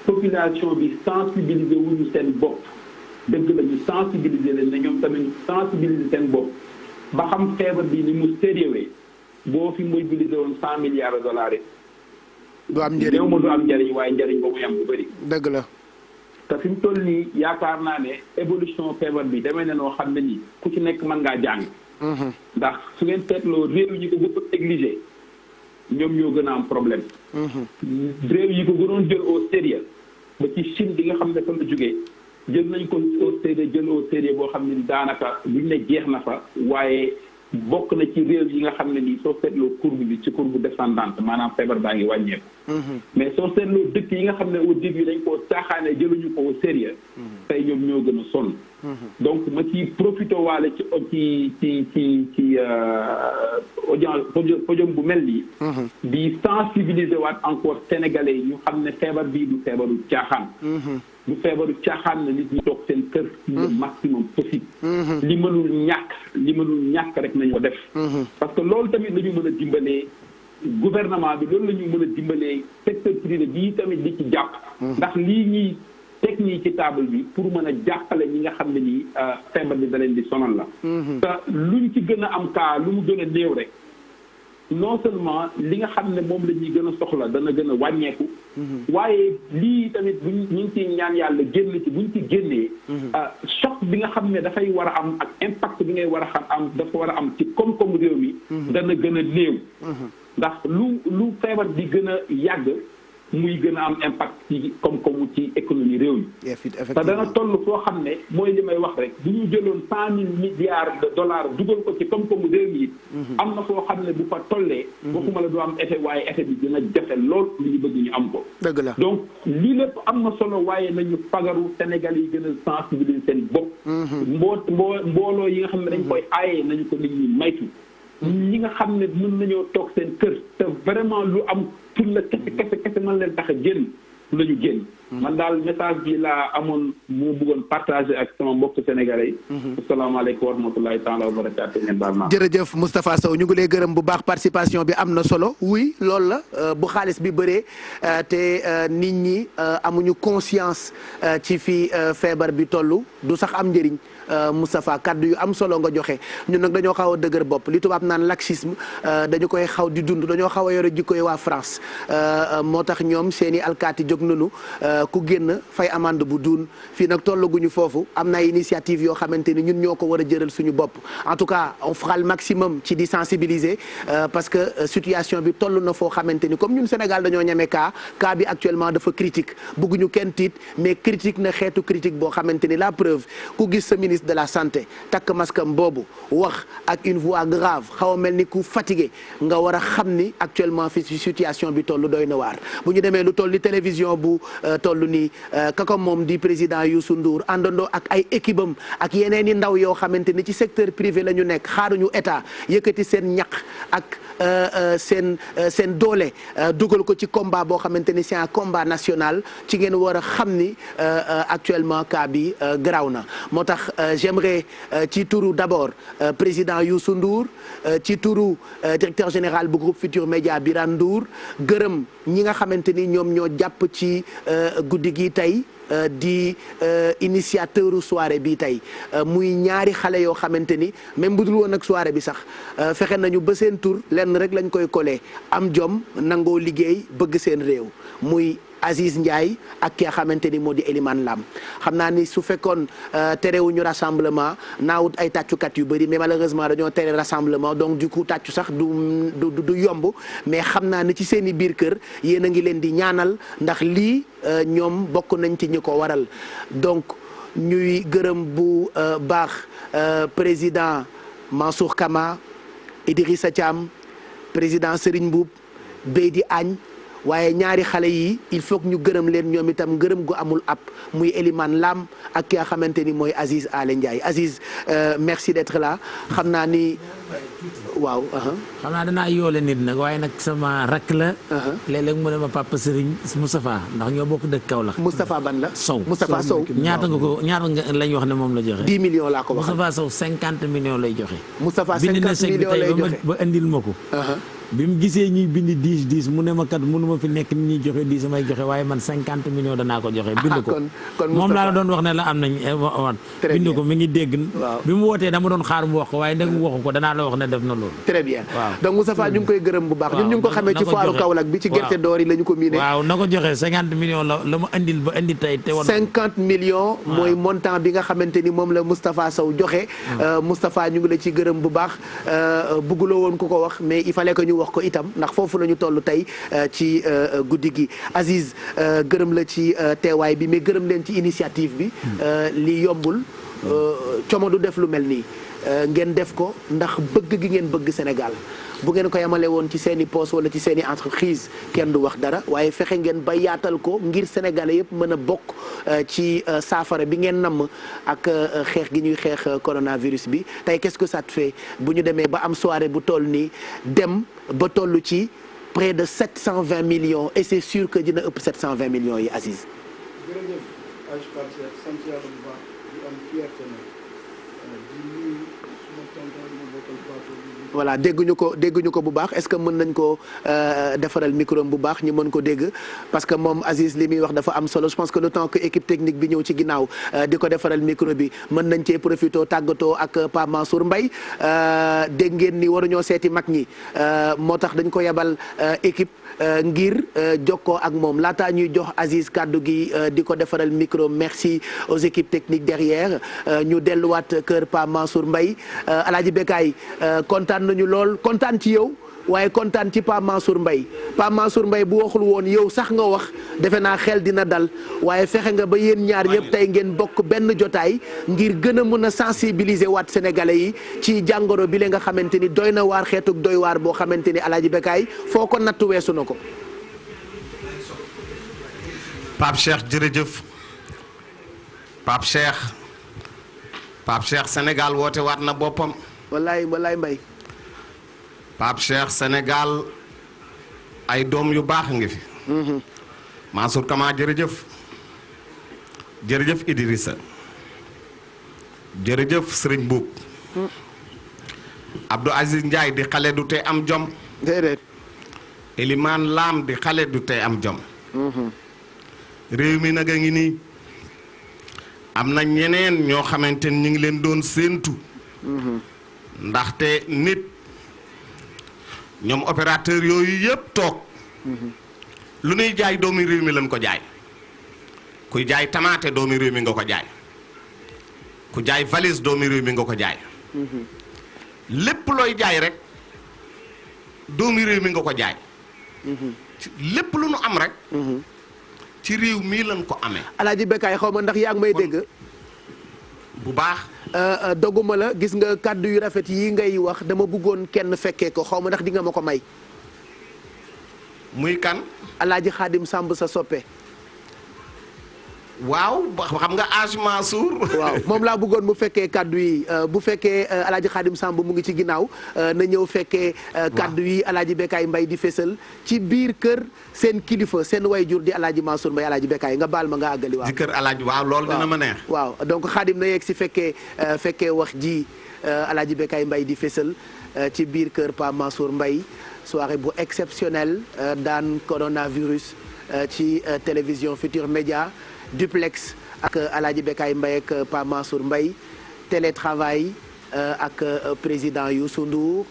population bi sensibiliser wuñu seen bopp. dëgg la ñu sensibiliser leen ne ñoom tamit sensibiliser seen bopp ba xam feebar bi ni mu sérieux boo fi mobiliser woon $100 milliards yi. du am njëriñ néew ma du am njëriñ waaye njëriñ ba mu yam bu bëri. dëgg la. te fi mu toll nii yaakaar naa ne évolution feebar bi demee na noo xam ne nii ku ci nekk mën ngaa jàng. ndax su ngeen seetloo réew yi ko gën a négligé ñoom ñoo gën a am problème. réew yi ko gënoon jël au sérieux ba ci Chine bi nga xam ne fa la jógee jël nañ ko au sérieux boo xam ne daanaka buñ ne jeex na fa waaye bokk na ci réew yi nga xam ne nii soo seetloo courbe bi ci courbe descendante maanaam feebar baa ngi wàññeeku. mais soo seetloo dëkk yi nga xam ne au début dañ koo caaxaane jëluñu ko au sérieux tey ñoom ñoo gën a sonn. donc ma ci profité waale ci audience podium bu mel nii. di sensibiliser waat encore sénégalais yi ñu xam ne feebar bii du feebaru caaxaan. du feebaru caaxaan na nit ñi toog seen kër. le maximum possible. li mënul ñàkk rek nañu ko def. parce que loolu tamit la ñu mën a dimbalee gouvernement bi loolu la ñu mën a dimbalee secteur privé bii tamit li ci jàpp. ndax lii ñuy teg nii ci table bi pour mën a jàppale ñi nga xam ne nii feebar bi da leen di sonal la. te luñ ci gën a am cas lu mu gën a néew rek. non seulement li nga xam ne moom la ñuy gën a soxla dana gën a wàññeeku. waaye lii tamit ñu ngi ciy ñaan yàlla génn ci buñ ci génnee. choc bi nga xam ne dafay war a am ak impact bi ngay war a am dafa war a am ci koom-koomu réew mi. dana gën a néew. ndax lu feebar di gën a yàgg muy gën a am impact ci koom-koomu ci économie réew mi. te dana toll foo xam ne mooy li may wax rek bu ñu jëloon $100 milliards dugal ko ci koom-koomu réew mi it. am na foo xam ne bu fa tollee. waxuma la du am effet waaye effet bi dina jafe lool li ñu bëgg ñu am ko. dëgg la donc lii lépp am na solo waaye nañu fagaru Sénégal yi gën a sensibiliser seen bopp. mbooloo yi nga xam ne dañ koy aaye nañu ko nit ñi maytu. ñi nga xam ne mën nañoo toog seen kër te vraiment lu am pour la kese mën leen tax a génn la ñu génn. man daal message bi laa amoon mu bëggoon partager ak sama mbokk sénégalais yi. asalaamaaleykum wa rahmatulahi taala wa barakaatu ngeen baal ma. jërëjëf Moustapha Sow ñu ngi lay gërëm bu baax participation bi am na solo oui loolu la bu xaalis bi bëree te nit ñi amuñu conscience ci fi feebar bi toll du sax am njëriñ. Moustapha kaddu yu am solo nga joxe ñun nag dañoo xaw a dëgër bopp li tubaab naan laxisme dañu koy xaw di dund dañoo xaw a yore jikkoy waa France moo tax ñoom seeni alkaati jóg nañu ku génn fay amande bu duun fii nag tollaguñu foofu am na initiative yoo xamante ni ñun ñoo ko war a jëral suñu bopp en tout cas on fera le maximum ci di sensibiliser parce que situation bi toll na foo xamante ni comme ñun Sénégal dañoo ñeme cas bi actuellement dafa critique bëgguñu kenn tiit mais critique na xeetu critique boo xamante ni la preuve ku gis sa ministre de la santé takk maskam boobu wax ak une voix grave xaw a mel ni ku fatigué nga war a xam ni actuellement fi ci situation bi toll doy na waar bu ñu demee lu toll ni télévision bu toll nii kaka moom di président Youssou Ndour àndandoo ak ay équipe am ak yeneen i ndaw yoo xamante ni ci secteur privé la ñu nekk xaaruñu état yëkkati seen ñaq ak seen doole dugal ko ci combat boo xamante ni c'est un combat national ci ngeen war a xam ni actuellement cas bi garaaw na moo tax j'aimerais ci turu d'abord président Youssou Ndour ci turu directeur général bu groupe Futur Média Birane Ndour gërëm ñi nga xamante ni ñoom ñoo jàpp ci guddi gi tey di initiateur soirée bi tey muy ñaari xale yoo xamante ni même bu dul woon ak soirée bi sax fexe nañu ba seen tur lenn rek lañ koy collé am jom nangoo liggéey bëgg seen réew muy Aziz Ndiaye ak ki nga xamante ni moo di Elimane Lam xam naa ni su fekkoon terewuñu rassemblement naawut ay tàccukat yu bëri mais malheureusement dañoo tere rassemblement donc du coup tàccu sax du yomb mais xam naa ni ci seen i biir kër yéen a ngi leen di ñaanal ndax lii ñoom bokk nañ ci ñi ko waral donc ñuy gërëm bu baax président Mansour Kama Idrissa Thiam président Serigne Mboup Beydi Agne waaye ñaari xale yi il faut que ñu gërëm leen ñoom itam gërëm gu amul ab muy Elimane Lam ak ki nga xamante ni mooy Aziz Ale Ndiaye Aziz merci d'être là xam naa ni waaw. xam naa danaa yoole nit nag waaye nag sama rakk la. léeg-léeg mu ne ma papa Serigne Moustapha ndax ñoo bokk dëkk Kaolack. Moustapha ban la. Sow Moustapha Sow. ñaata lañ wax ne moom la joxe. 10 millions laa ko wax. Moustapha Sow 50 millions lay joxe. Moustapha 50 millions lay joxe ba indil ma ko. bi mu gisee ñuy bind 10 mu ne ma kat mënu ma fi nekk ni ñuy joxe 10 samay joxe waaye man 50 millions danaa ko joxe. bind ko moom laa la doon wax ne la am nañ bind ko mi ngi dégg. bi mu wootee dama doon xaar mu wax ko waaye ndeg mu waxu ko danaa la wax ne def na loolu. très bien donc Moustapha ñu ngi koy gërëm bu baax ñun ñu ngi ko xamee ci foiru Kaolack bi ci gerte d'or yi la ñu ko miine. waaw na ko joxe 50 millions la ma andil ba andi tey te woon 50 millions mooy montant bi nga xamante ni moom la Moustapha Sow joxe. Moustapha ñu ngi la ci gërëm bu baax bugguloo woon ku ko wax mais il fallait que ñu wax ko itam ndax foofu la ñu toll tey ci guddi gi Aziz gërëm la ci teewaay bi mais gërëm leen ci initiative bi li yombul como du def lu mel nii ngeen def ko ndax bëgg gi ngeen bëgg Sénégal bu ngeen ko yemale woon ci seen i poste wala ci seen i entreprise kenn du wax dara waaye fexe ngeen ba yaatal ko ngir sénégalais yëpp mën a bokk ci saafara bi ngeen namm ak xeex gi ñuy xeex coronavirus bi tey qu'est-ce que ça te fait bu ñu demee ba am soirée bu toll nii dem ba toll ci près de 720 millions et c'est sûr que dina ëpp 720 millions yi Aziz. voilà dégguñu ko bu baax est-ce que mën nañ ko defaral micro bu baax ñu mën ko dégg parce que moom Aziz li muy wax dafa am solo je pense que le temps que équipe technique bi ñëw ci ginnaaw di ko defaral micro bi mën nañ cee profité tàggatoo ak Pape Mansour Mbaye dégg ngeen ni waruñoo seeti mag ñi moo tax dañ ko yebal équipe ngir jokkoo ak moom laataa ñuy jox Aziz kàddu gi di ko defaral micro merci aux équipes techniques derrière ñu delluwaat kër Pape Mansour Mbaye Alaaji Bekaay kontaan nañu lool kontaan ci yow waaye kontaan ci Pape Mansour Mbaye bu waxul woon yow sax nga wax defe naa xel dina dal waaye fexe nga ba yéen ñaar ñëpp tey ngeen bokk benn jotaay ngir gën a mën a sensibiliser waat sénégalais yi ci jàngoro bi la nga xamante ni doy na waar xeetuk doy waar boo xamante ni Alaaji Bekaay foo ko nattu weesu na ko. Pape Cheikh jërëjëf Pape Cheikh Sénégal woote waat na boppam. wallaay Mbaye. Pape Cheikh Sénégal ay doom yu baax ngi fi. Mansour Kama jërëjëf Idrissa jërëjëf Serigne Mboup Abdou Aziz Ndiaye di xale du tee am jom. déedéet. Elimane Lam di xale du tee am jom. réew mi nag a ngi nii am na ñeneen ñoo xamante ni ñu ngi leen doon séentu. ndaxte nit ñoom opérateur yooyu yëpp toog lu nuy jaay doomi réew mi lañ ko jaay kuy jaay tamaate doomi réew mi nga ko jaay ku jaay valise doomi réew mi nga ko jaay lépp looy jaay rek doomi réew mi nga ko jaay lépp lu nu am rek ci réew mii lañ ko amee. Alaaji Bekaay xaw ma ndax yaa ngi may dégg bu baax. doguma la gis nga kàddu yu rafet yi ngay wax dama bëggoon kenn fekkee ko xaw ma ndax di nga ma ko may. muy kan. Alaaji Xaadim Samb sa soppe. waaw xam nga âge Mansour. waaw moom laa bëggoon mu fekkee kàddu yi bu fekkee Alaaji Xaadim Samb mu ngi ci ginnaaw na ñëw fekkee. kàddu yi Alaaji Bekaay Mbaye di fésal ci biir kër seen kilifa seen wayjur di Alaaji Mansour Mbaye Alaaji Bekaay nga baal ma nga àggali waaw. ci kër Alaaji waaw loolu dina ma neex. waaw donc Xaadim na yegg si fekkee wax ji Alaaji Bekaay Mbaye di fésal ci biir kër Pa Mansour Mbaye soirée bu exceptionnelle daan coronavirus ci télévision Futur Média duplex ak Alaaji Bekaay Mbaye ak Pa Mansour Mbaye télétravail ak président Youssou Ndour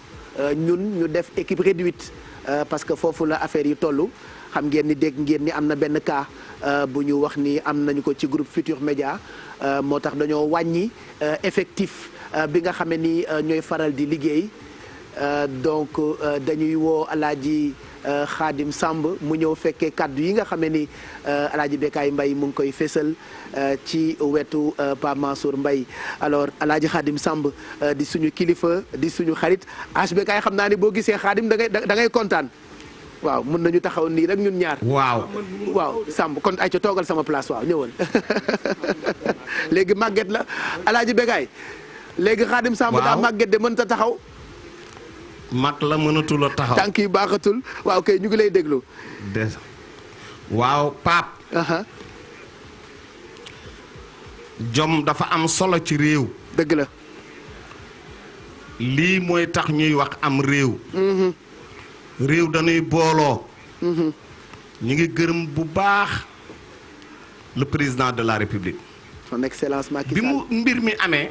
ñun ñu def équipe réduite parce que foofu la affaire yi toll xam ngeen ni dégg ngeen ni am na benn cas bu ñu wax ni am nañu ko ci groupe Futur Média moo tax dañoo wàññi effectif bi nga xam ne ni ñooy faral di liggéey donc dañuy woo Alaaji Xaadim Samb mu ñëw fekkee kaddu yi nga xam ne ni Alaaji Bekaay Mbaye mu ngi koy fésal ci wetu Pa Mansour Mbaye alors Alaaji Xaadim Samb di suñu kilifa di suñu xarit Bekaay xam naa ni boo gisee Xaadim da ngay kontaan waaw mën nañu taxaw nii rek ñun ñaar. waaw Samb kon ay ca toogal sama place waaw ñëwal léegi màgget la Alaaji Bekaay léegi Xaadim Samb daa màgget de mënta taxaw. mag la mënatul a taxaw tànk yi baaxatul waaw kay ñu ngi lay déglu. waaw Pape. jom dafa am solo ci réew. dëgg la. lii mooy tax ñuy wax am réew. réew dañuy booloo. ñu ngi gërëm bu baax le président de la république. son excellence Macky Sall bi mu mbir mi amee.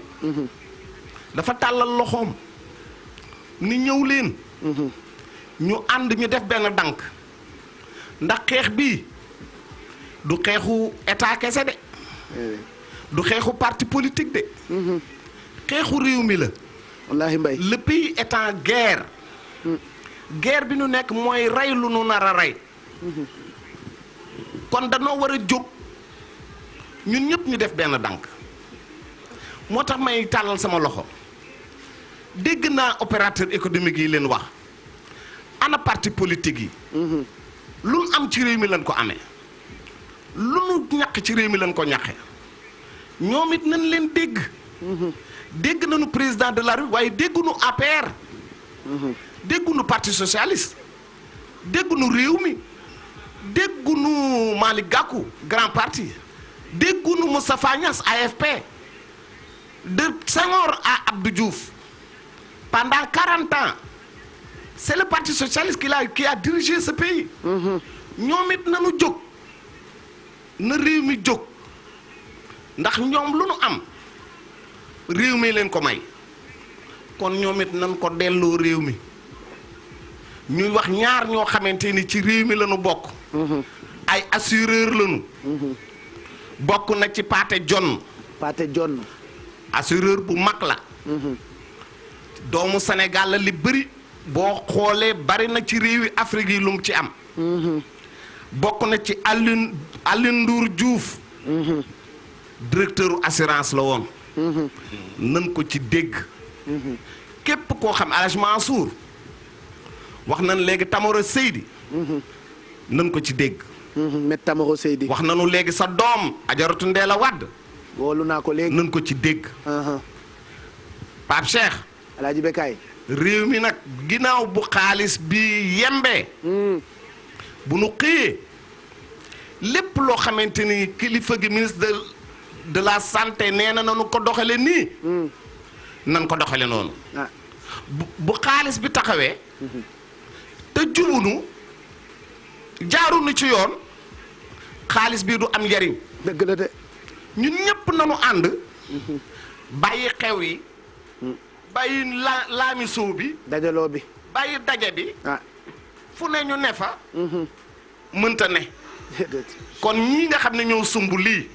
dafa tàllal loxoom. ni ñëw leen. ñu ànd ñu def benn dànk ndax xeex bii du xeexu état kese de. du xeexu parti politique de. xeexu réew mi la. wallaahi Mbaye le pays est en guerre. guerre bi nu nekk mooy rey lu nu nar a rey. kon danoo war a jóg ñun ñëpp ñu def benn dànk moo tax may tàllal sama loxo. dégg naa opérateur économique yi leen wax ana parti politique yi. lu nu am ci réew mi lañ ko amee. lu nu ñàkk ci réew mi lañ ko ñàkke ñoom it nañ leen dégg. dégg nañu président de la République waaye dégguñu APR. dégguñu parti socialiste. dégguñu réew mi. dégguñu Malick Gakou grand parti. dégguñu Moustapha Niasse AFP. de Senghor à Abdou Diouf. Pendant 40 ans, c'est le Parti socialiste qui a dirigé ce pays. ñoom it nañu jóg na réew mi jóg ndax ñoom lu nu am réew mi leen ko may kon ñoom it nañ ko delloo réew mi ñuy wax ñaar ñoo xamante ni ci réew mi lañu bokk. ay assureur lañu. bokk na ci Pathé John. assureur bu mag la. doomu Sénégal la li bëri boo xoolee bari na ci réewi Afrique yi lu mu ci am. bokk na ci Alioune Ndour Diouf. directeur assurance la woon. nan ko ci dégg. képp koo xam Alhaji Mansour wax nañ léegi Tamaro Seydi. nan ko ci dégg. met Tamaro Seydi. wax nañu léegi sa doom Ajaratu Ndeela Wàdd. woolu naa ko léegi nan ko ci dégg. Pape Cheikh. Alaaji Bekaay réew mi nag ginnaaw bu xaalis bi yembee. bu nu xëyee lépp loo xamante ni kilifa gi ministre de la santé nee na nanu ko doxale nii. nan ko doxale noonu. bu xaalis bi taxawee. te jubunu jaarunu ci yoon xaalis bi du am njariñ. dëgg la de. ñun ñëpp nanu ànd. bàyyi xew yi. bàyyi laamisoo bi. dajaloo bi. bàyyi daje bi. fu ne ñu ne fa. mënta ne. kon ñii nga xam ne ñoo sumb lii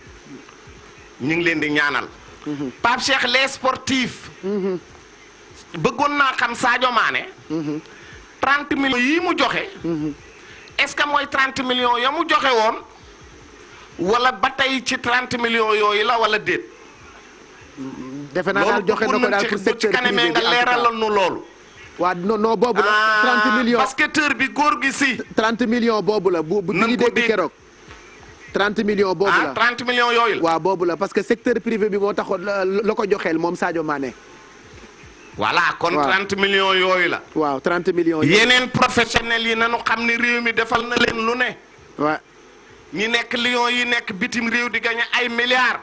ñu ngi leen di ñaanal. Pape Cheikh les sportifs. bëggoon naa xam Sadio Mané. 30 millions yii mu joxe. est-ce que mooy 30 millions ya mu joxe woon wala ba tey ci 30 millions yooyu la wala déet. defe naa daal joxe na ko daal pour secteur privé bi nga leeralal nu loolu. waaw non boobu la. 30 millions basketteur bi góor gi si. 30 millions boobu la bu ñu dégg keroog. 30 millions boobu la 30 millions yooyu la. waaw boobu la parce que secteur privé bi moo taxoon la ko joxeel moom Sadio Mané. voilà kon 30 millions yooyu la. waaw 30 millions yooyu. yeneen professionnels yi nañu xam ne réew mi defal na leen lu ne. waaw. ñi nekk Lions yi nekk bitim réew di gagné ay milliards.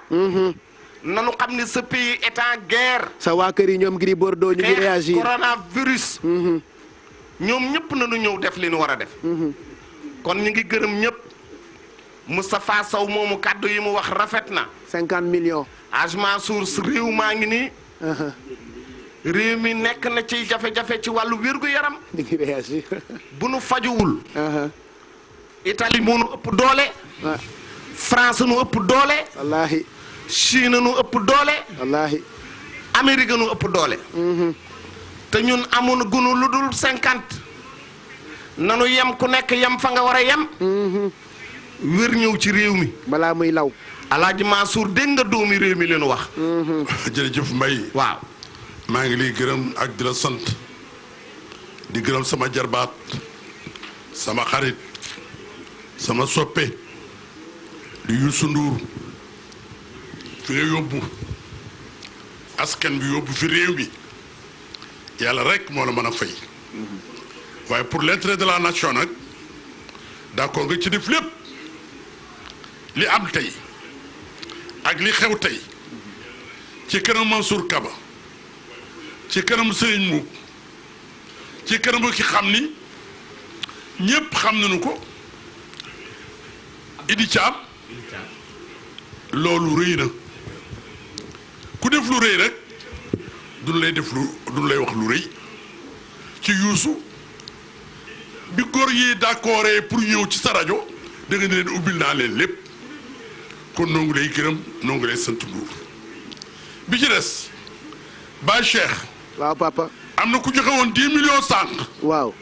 nanu xam ne ce pays est en guerre. sa waa kër yi ñoom Gris Bordeaux ñu ngi réagir coronavirus. ñoom ñëpp nañu ñëw def li ñu war a def. kon ñu ngi gërëm ñëpp Moustapha Sow moomu kàddu yi mu wax rafet na. 50 millions. Hadj Mansour réew maa ngi nii. réew mi nekk na ci jafe-jafe ci wàllu wér-gu-yaram. di ngi réagir. bu nu fajuwul. Italie moo nu ëpp doole. France nu ëpp doole. wallaahi. Chine nu ëpp doole. wallaahi. Amérique nu ëpp doole. te ñun amoon gunu lu dul 50. nanu yem ku nekk yem fa nga war a yem. wér ñëw ci réew mi. balaa muy law. Alaaji Mansour dégg nga doomi réew mi leen wax. jërëjëf Mbaye. waaw. maa ngi lay gërëm ak di la sant di gërëm sama jarbaat sama xarit sama soppe di Youssou Ndour fi nga yóbbu askan bi yóbbu fi réew bi yàlla rek moo la mën a fay waaye pour l'intérêt de la nation nag d'accord nga ci def lépp li am tey ak li xew tey ci kanam Mansour Kaba ci kanam Serigne Mboup ci kanam ki xam ni ñépp xam nañu ko Idi Thiam loolu rëy na ku def lu rëy rek duñ lay def lu duñ lay wax lu rëy ci Youssou bi góor yi d'accord pour ñëw ci sa rajo da nga ne leen ubbil naa leen lépp kon noo ngi lay gërëm noo ngi lay sant Ndour bi ci des Baye Cheikh. waaw papa. am na ku joxe woon 10 millions sànq. waaw.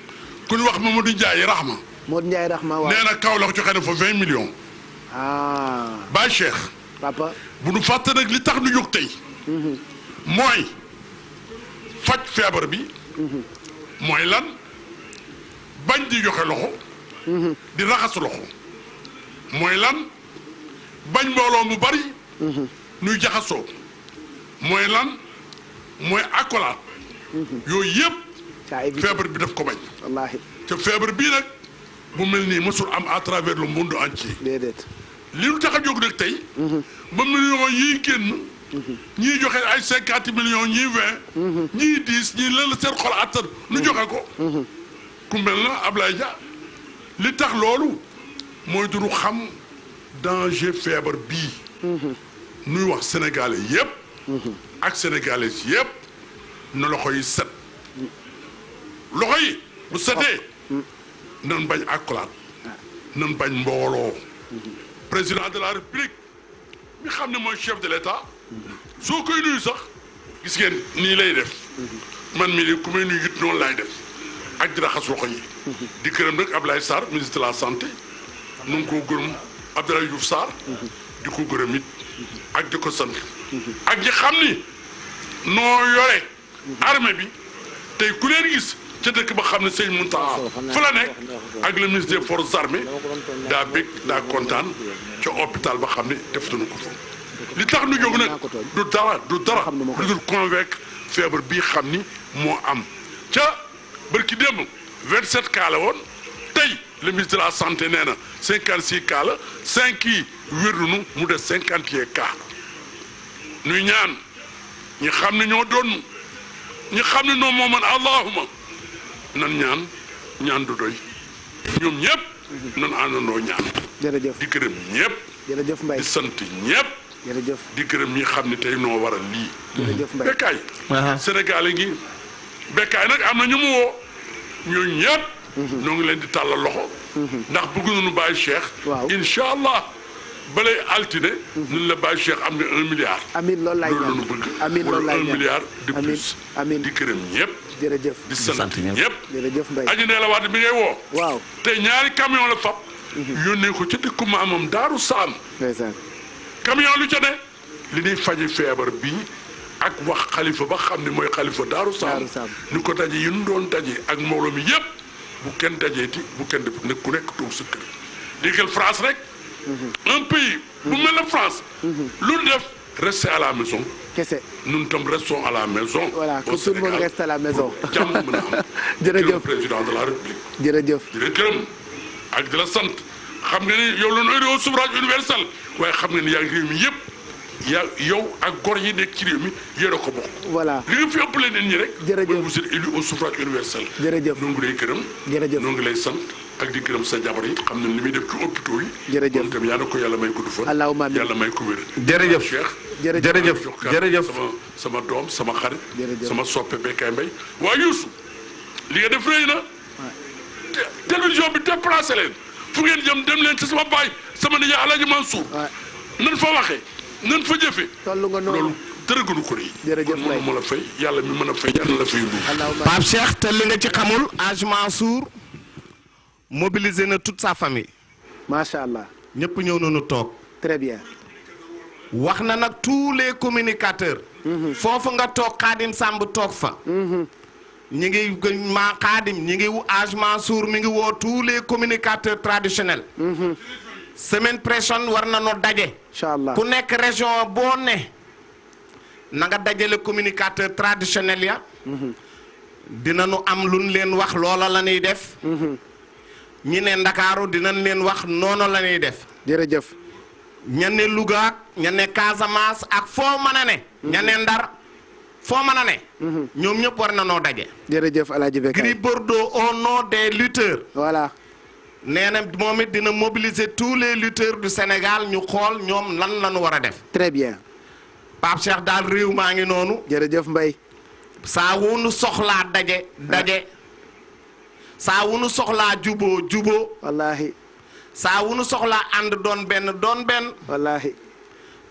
ku ñu wax Mamadou Ndiaye Rahma. Modou Ndiaye Rahma waaw. nee na Kaolack joxe na fa 20 millions. Baye Cheikh. papa. bu nu fàtte nag li tax nu jóg tey. mooy faj feebar bi. mooy lan bañ di joxe loxo. di raxas loxo. mooy lan bañ mbooloo mu bari. nuy jaxasoo. mooy lan mooy accolade. yooyu yëpp. feebar bi daf ko bañ. wallaahi. te feebar bii nag bu mel nii mësul am à travers le monde entier. déedéet. li ñu tax a jóg nag tey. ba millions yiy génn. ñii joxe ay 50 millions ñii 20. ñii 10 ñii lan la seen xol attan nu joxe ko. ku mel na Ablaye Dia li tax loolu mooy du ñu xam danger feebar bii. nuy wax sénégalais yëpp. ak sénégalais yëpp na loxo yi set. loxo yi bu setee nan bañ accolade nan bañ mbooloo président de la république mi xam ne mooy chef de l'état soo koy nuyu sax gis ngeen nii lay def man mii de ku may nuyu it noonu laay def ak di raxas loxo yi di gërëm nag Abdoulaye Sarr ministre de la santé nu ngi ko gërëm Abdoulaye Diouf Sarr di ko gërëm it ak di ko sant ak ñi xam ni noo yore armée bi tey ku leen gis ca dëkk ba xam ne sëñ Mountakha fa la nekk ak le ministre des forces armées daa bég daa kontaan ca hôpital ba xam ne def nañu ko fa li tax nu jóg nag du dara lu dul convaincre feebar bii xam ni moo am ca barki démb 27 cas la woon tey le ministre de la santé nee na 56 cas la 5 yi wér nañu mu des 51 cas ñuy ñaan ñi xam ne ñoo doon ñi xam ne noo moo man allahuma nan ñaan du doy ñoom ñëpp nan àndandoo ñaan. jërëjëf di gërëm ñëpp. jërëjëf Mbaye di sant ñëpp. jërëjëf di gërëm ñi xam ne tey noo waral lii. jërëjëf Mbaye Bekkaay. Sénégal yi ngi Bekkaay nag am na ñu mu woo ñooñu ñëpp. ñoo ngi leen di tàllal loxo. ndax bëgg nañu bàyyi Cheikh. waaw incha allah balay altine. ñun la bàyyi Cheikh am na 1 milliard. amiin loolu laay ñaan loolu la ñu bëgg. amiin loolu laay ñaan 1 milliard de plus. amiin di gërëm ñëpp. jërëjëf di sant ñëpp. jërëjëf Mbaye. aji nee la waat mi ngay woo. waaw te ñaari camion la fab. yónnee ko ci dëkku maamam Daaru Saam. ndeysaan. camion lu ca ne. li ñuy faji feebar bii ak wax xalifa ba xam ne mooy xalifa Daaru Saam. ni ko daje yi ñu doon daje ak mbooloo mi yëpp. bu kenn dajeeti bu kenn def ne ku nekk toog sa kër. déggal France rek. un pays bu mel ne France. lu def rester à la maison. kese. ñun tam restons à la maison. voilà que tout le monde reste à la maison. jàmm mën a am. jërëjëf président de la république. jërëjëf. di la gërëm ak di la sant xam nga ni yow la ñu au suffrage universel waaye xam nga ni yaa ngi réew mi yëpp yaa yow ak gor yi nekk ci réew mi yéen a ko bokk. voilà li nga fi ëppale nit ñi rek. jërëjëf vous êtes élu au suffrage universel. jërëjëf ñoo ngi lay gërëm. jërëjëf ñoo ngi lay sant ak di gërëm sa jabar yi xam ne li muy def ci hôpitaux yi. jërëjëf moom tamit yàlla ko yàlla may gudd fan. allahumma amiin yàlla may ko wér. jërëjëf Cheikh. jërëjëf sama doom sama xarit. jërëjëf sama soppe Bécaye Mbaye. waa Youssou li nga def rëy na. télévision bi déplacé leen fu ngeen jëm dem leen ci sama baay sama nijaay Alaaji Mansour. nan fa waxee nan fa jëfee. toll nga noonu loolu dara gënu ko rëy. jërëjëf Mbaye kon la fay yàlla mi mën a fay yàlla la fay lu. Pape Cheikh te li nga ci xamul Hadj Mansour mobilisé na toute sa famille. macha allah. ñëpp ñëw nañu toog. très bien. wax na nag tous les communicateurs. foofu nga toog Khadim Samb toog fa. ñi ngi ma Khadim ñi ngi Hadj Mansour mi ngi woo tous les communicateurs traditionnels. semaine prochaine war na noo daje. incha allah ku nekk région boo ne na nga dajale communicateur traditionnel ya. dinañu am luñ leen wax loola la ñuy def. ñi ne Ndakaaru dinañ leen wax noonu la ñuy def. jërëjëf. ña ne Louga ak ña ne Casamance ak foo mën a ne. ña ne Ndar foo mën a ne. ñoom ñëpp war na noo daje. jërëjëf El Hadj Bécaye. Gris Bordeaux au nom des lutteurs. voilà. nee na moom it dina mobiliser tous les lutteurs du Sénégal ñu xool ñoom lan la ñu war a def. très bien. Pape Cheikh daal réew maa ngi noonu. jërëjëf Mbaye. saa wu nu soxlaa daje. saa wu nu soxlaa juboo. wallaahi. saa wu nu soxlaa ànd doon benn. wallaahi.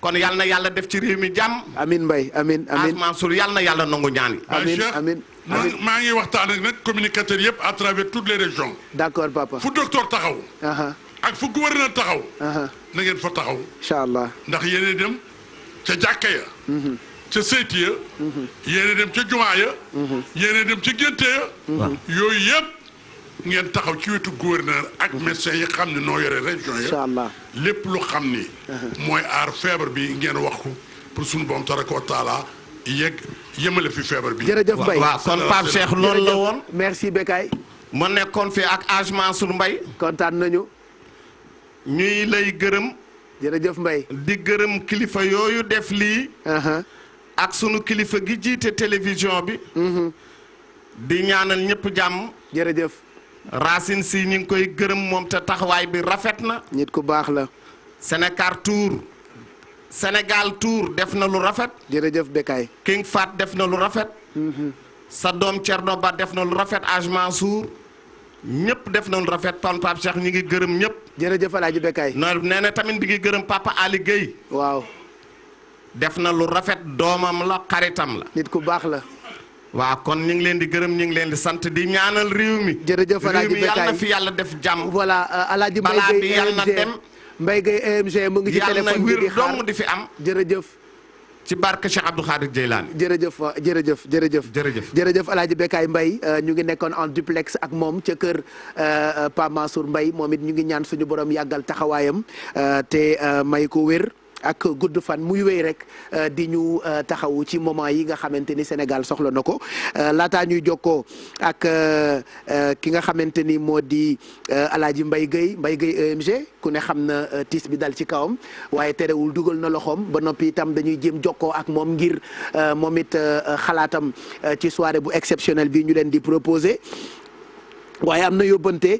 kon yal na yàlla def ci réew mi jàmm. amiin Mbaye amiin. Mansour yal na yàlla nangu ñaan yi. amiin. maa ngi waxtaan ak nag communicateurs yëpp à travers toutes les régions. d'accord papa. fu docteur taxaw. ak fu gouverneur taxaw. na ngeen fa taxaw. incha allah. ndax yéen dem ca jàkka ya. ca seyti ya. yéen dem ca jumaa ya. yéen dem ca génte ya. yooyu yëpp ngeen taxaw ci wetu gouverneur ak médecin yi xam ne noo yore région ya. incha allah lépp lu xam ni. mooy aar feebar bi ngeen wax ko pour suñu borom tabaraka wa taala yemale fi feebar bi. jërëjëf Mbaye waaw kon Pape Cheikh loolu la woon. merci Bécaye. ma nekkoon fi ak Hadj Mansour Mbaye. kontaan nañu. ñuy lay gërëm. jërëjëf Mbaye. di gërëm kilifa yooyu def lii. ak sunu kilifa gi jiite télévision bi. di ñaanal ñëpp jàmm. jërëjëf. Racine Sy ñu ngi koy gërëm moom te taxawaay bi rafet na. nit ku baax la. Sénégal Tour def na lu rafet. jërëjëf Bécaye. King Fat def na lu rafet. sa doom Thierno Ba def na lu rafet Hadj Mansour ñëpp def na lu rafet Pape Cheikh ñi ngi gërëm ñëpp. jërëjëf El Hadj Bécaye. nee na tamit di ngi gërëm Papa Ali Guèye. waaw. def na lu rafet doomam la xaritam la. nit ku baax la. waaw kon ñu ngi leen di gërëm ñu ngi leen di sant di ñaanal réew mi. jërëjëf El Hadj Bécaye réew mi yàlla na fi yàlla def jàmm. voilà El Hadj balaa bi yàlla na dem. Mbaye Gueye EMG mu ngi ci téléphone bi di xaar yàlla na wér dong di fi am. jërëjëf. ci barke Cheikh Abdou Khadir Jeylani. jërëjëf El Hadj Bécaye Mbaye ñu ngi nekkoon en duplex ak moom ca kër Pape Mansour Mbaye moom it ñu ngi ñaan suñu borom yàggal taxawaayam te may ko wér. ak gudd fan muy wéy rek di ñu taxawu ci moment yi nga xamante ni Sénégal soxla na ko laataa ñuy jokkoo ak ki nga xamante ni moo di Alaaji Mbaye Gueye EMG ku ne xam na tiis bi dal ci kawam waaye terewul dugal na loxoom ba noppi itam dañuy jéem jokkoo ak moom ngir moom it xalaatam ci soirée bu exceptionnel bi ñu leen di proposer. waaye am na yóbbante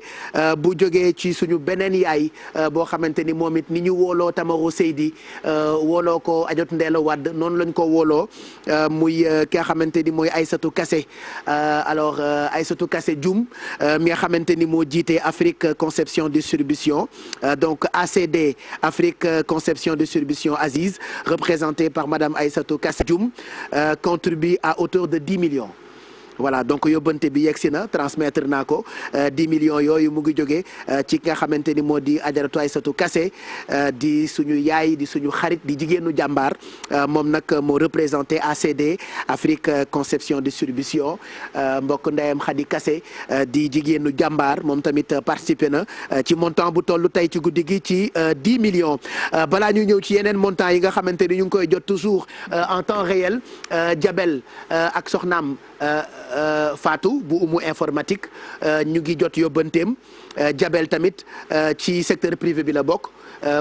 bu jógee ci suñu beneen yaay boo xamante ni moom it ni ñu wooloo Tamaro Seydi wooloo ko Ajot Ndeela Wade noonu lañ ko wooloo muy ki nga xamante ni mooy Aïssatou Kassé alors Aïssatou Kassé Dioum mi nga xamante ni moo jiite Afrique Conception Distribution donc ACD Afrique Conception Distribution Aziz représenté par madame Aïssatou Kassé Dioum contribue à hauteur de 10 millions. voilà donc yóbbante bi yegsi na transmettre naa ko 10 millions yooyu mu ngi jógee ci ki nga xamante ni moo di Ajaratu Aïssatou Kassé di suñu yaay di suñu xarit di jigéenu jàmbaar moom nag moo représenté ACD Afrique Conception Distribution mbokk ndeyam Khady Kassé di jigéenu jàmbaar moom tamit participé na ci montant bu toll tey ci guddi gi ci 10 millions balaa ñuy ñëw ci yeneen montant yi nga xamante ni ñu ngi koy jot toujours en temps réel Jabel ak soxnaam Fatou bu umu informatique ñu ngi jot yóbbanteem Jabel tamit ci secteur privé bi la bokk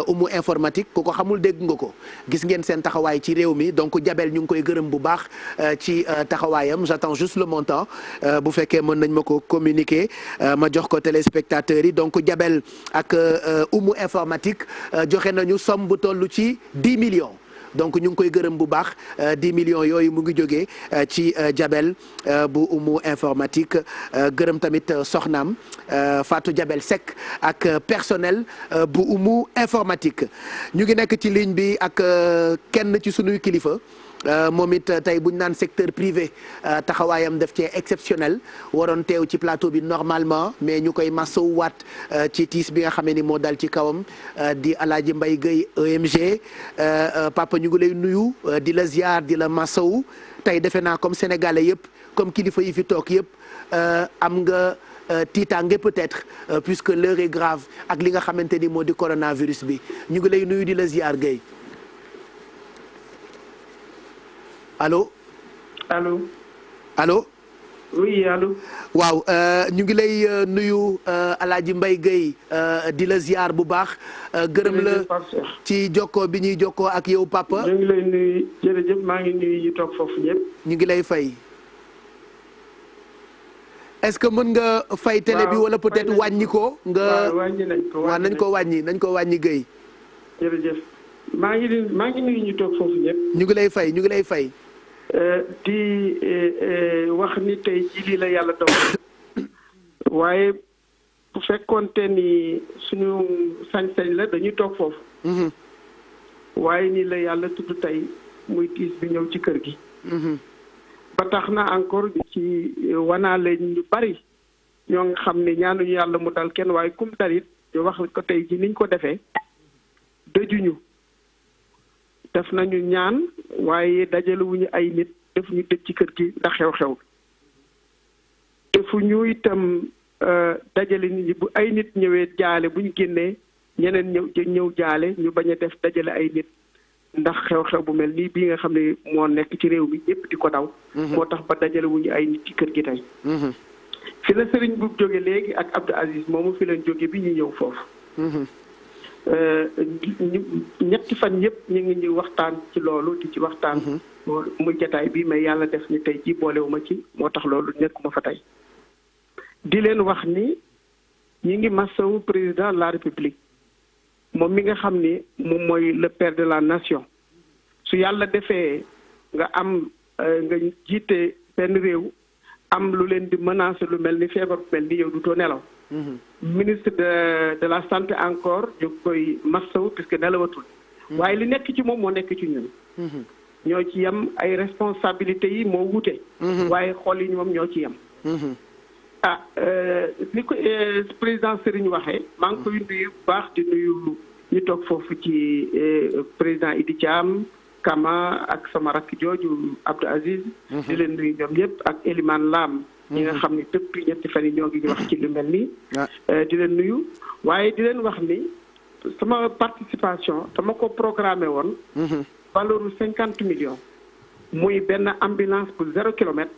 umu informatique ku ko xamul dégg nga ko gis ngeen seen taxawaay ci réew mi donc Jabel ñu ngi koy gërëm bu baax ci taxawaayam j'attends juste le montant bu fekkee mën nañ ma ko communiquer ma jox ko téléspectateurs yi donc Jabel ak umu informatique joxe nañu somme bu toll ci 10 millions. donc ñu ngi koy gërëm bu baax 10 millions yooyu mu ngi jógee ci Jabel bu umu informatique gërëm tamit soxnaam Fatou Jabel Seck ak personnel bu umu informatique ñu ngi nekk ci ligne bi ak kenn ci sunuy kilifa moom it tey bu ñu naan secteur privé taxawaayam def cee exceptionnel waroon teew ci plateau bi normalement mais ñu koy masawuwaat ci tiis bi nga xamee ni moo dal ci kawam di Alaaji Mbaye Gueye EMG papa ñu ngi lay nuyu di la ziar di la masawu tey defe naa comme sénégalais yëpp comme kilifa yi fi toog yëpp am nga tiitaange peut-être puisque l'heure est grave ak li nga xamante ni moo di coronavirus bi ñu ngi lay nuyu di la ziar Gueye. allo. allo. allo. oui allo. waaw ñu ngi lay nuyu Alaaji Mbaye Gueye di la ziar bu baax. gërëm la ci jokkoo bi ñuy jokkoo ak yow papa. ñu ngi lay nuyu jërëjëf maa ngi nuyu ñu toog foofu ñëpp. ñu ngi lay fay. est-ce que mën nga fay télé bi wala peut-être wàññi ko. nga wàññi nañ ko waaw nañ ko wàññi Gueye. jërëjëf maa ngi nuyu ñu toog foofu ñëpp. ñu ngi lay fay. di wax ni tey ji lii la yàlla dogal waaye bu fekkoonte ni suñu sañ-sañ la dañuy toog foofu waaye nii la yàlla tudd tey muy tiis bi ñëw ci kër gi ba tax na encore ci wanaale ñu bari ñoo nga xam ne ñaanuñu yàlla mu dal kenn waaye kum dalit ñu wax ko tey ji niñ ko defee dëjuñu def nañu ñaan waaye dajalewuñu ay nit def ñu tëj ci kër gi ndax xew-xew defu ñu itam dajale nit ñi bu ay nit ñëwee jaale bu ñu génnee ñeneen ñëw jaale ñu bañ a def dajale ay nit ndax xew-xew bu mel nii bii nga xam ne moo nekk ci réew mi ñëpp di ko daw moo tax ba dajalewuñu ay nit ci kër gi tey fi la sëriñ bu jóge léegi ak Abdou Aziz moomu fi leen jóge bi ñu ñëw foofu ñetti fan yëpp ñu ngi ñu waxtaan ci loolu di ci waxtaan muy jataay bi mais yàlla def ni tey ji boolewuma ci moo tax loolu nekkuma fa tey di leen wax ni ñi ngi masawu président de la république moom mi nga xam ni moom mooy le père de la nation su yàlla defee nga am nga jiite benn réew am lu leen di menacer lu mel ni feebar bu mel ni yow du too nelaw ministre de la santé encore ñu koy massaw puisque nelawatul waaye li nekk ci moom moo nekk ci ñun ñoo ci yem ay responsabilités yi moo wute waaye xool yi moom ñoo ci yem li ko président Serigne waxee maa ngi koy nuyu bu baax di nuyu ñu toog foofu ci président Idi Thiam Kama ak sama rakk jooju Abdou Aziz di leen nuyu ñoom ñëpp ak Elimane Lam ñi nga xam ne depuis ñetti fan yi ñoo ngi wax ci lu mel nii di leen nuyu waaye di leen wax ni sama participation dama ko programmé woon valeur 50 millions muy benn ambulance pour 0 kilomètre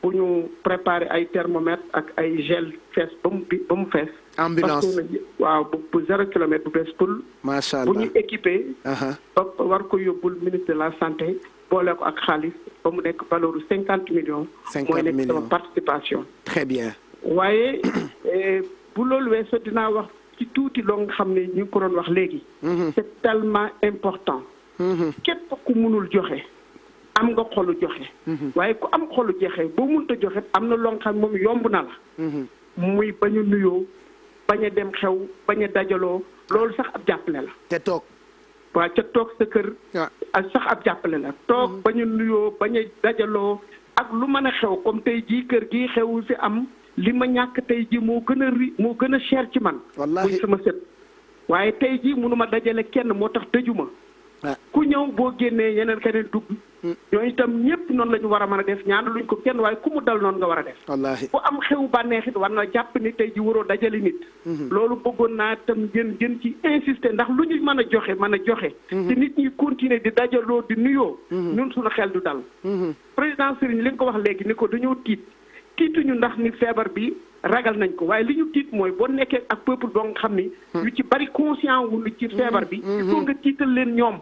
bu ñu préparer ay thermomètre ak ay gel fees ba mu fees ambulance waaw bu 0 kilomètre bu bees pour macha allah bu ñu équipé ba war ko yóbbul ministre de la santé boole ko ak xaalis ba mu nekk valeur 50 millions mooy nekk sama participation très bien waaye bu loolu weesoo dinaa wax ci tuuti loo nga xam ne ñu ngi ko doon wax léegi c'est tellement important képp ku mënul joxe am nga xolu joxe waaye ku am xolu joxe boo mënta joxe am na loo nga xam moom yomb na la muy bañ a nuyoo bañ a dem xew bañ a dajaloo loolu sax ab jàppale la te toog waaw ca toog sa kër ak sax ab jàppale la toog bañ a nuyoo bañ a dajaloo ak lu mën a xew comme tey jii kër gi xew fi am li ma ñàkk tey ji moo gën a cher ci man muy sama sët waaye tey ji mënuma dajale kenn moo tax tëjuma ku ñëw boo génnee yeneen keneen dugg ñooñu itam ñëpp noonu la ñu war a mën a def ñaan luñ ko kenn waaye ku mu dal noonu nga war a def. wallaahi bu am xew bànneexit war na jàpp ni tey ji waroo dajale nit. loolu bëggoon naa itam gën ci insister ndax lu ñu mën a joxe mën a joxe. te nit ñi continuer di dajaloo di nuyoo. ñun suñu xel du dal. président Serigne li nga ko wax léegi ni ko dañoo tiituñu ndax ni feebar bi ragal nañ ko waaye li ñu tiit mooy boo nekkee ak peuple boo nga xam ni. lu ci bari conscient wu ci feebar bi. il faut nga tiital leen ñoom.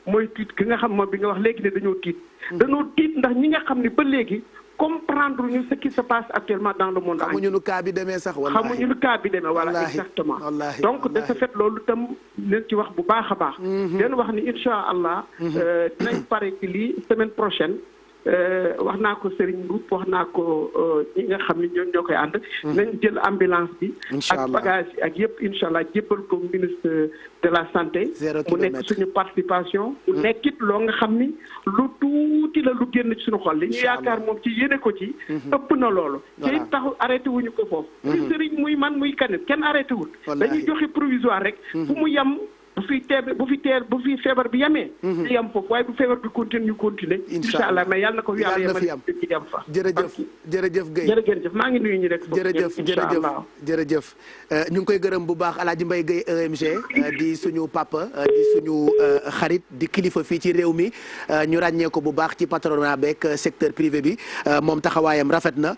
mooy tiit ki nga xam moom bi nga wax léegi ne dañoo tiit. dañoo tiit ndax ñi nga xam ne ba léegi comprendre ñu ce qui se passe actuellement dans le monde. xamuñu nu cas bi demee sax wallaahi xamuñu nu cas bi demee voilà exactement. donc de ce fait loolu itam leen ci wax bu baax a baax. leen wax ni incha allah. dinañ pare ci lii semaine prochaine. wax naa ko Serigne Mboup wax naa ko ñi nga xam ne ñoo koy ànd. nañ jël ambulance bi. ak bagage yi ak yëpp incha allah jébbal ko ministre de la santé. mu nekk suñu participation. mu nekkit loo nga xam ni lu tuuti la lu génn ci suñu xol li ñu yaakaar moom ci yéene ko ci. ëpp na loolu. te it taxu arrêté wuñu ko foofu. muy Serigne muy man muy kanet kenn arrêté wul. dañuy joxe provisoire rek. fu mu yem. bu fi feebar bi yemee. di yem foofu waaye bu feebar bi continuer ñu continuer. incha allah mais yàlla na ko yàlla yemal ci yem fa. jërëjëf Guèye jërëjëf maa ngi nuyu ñu rek. jërëjëf ñu ngi koy gërëm bu baax El Hadj Mbaye Guèye EMG di suñu papa di suñu xarit di kilifa fii ci réew mi ñu ràññee ko bu baax ci patronat beeg secteur privé bi moom taxawaayam rafet na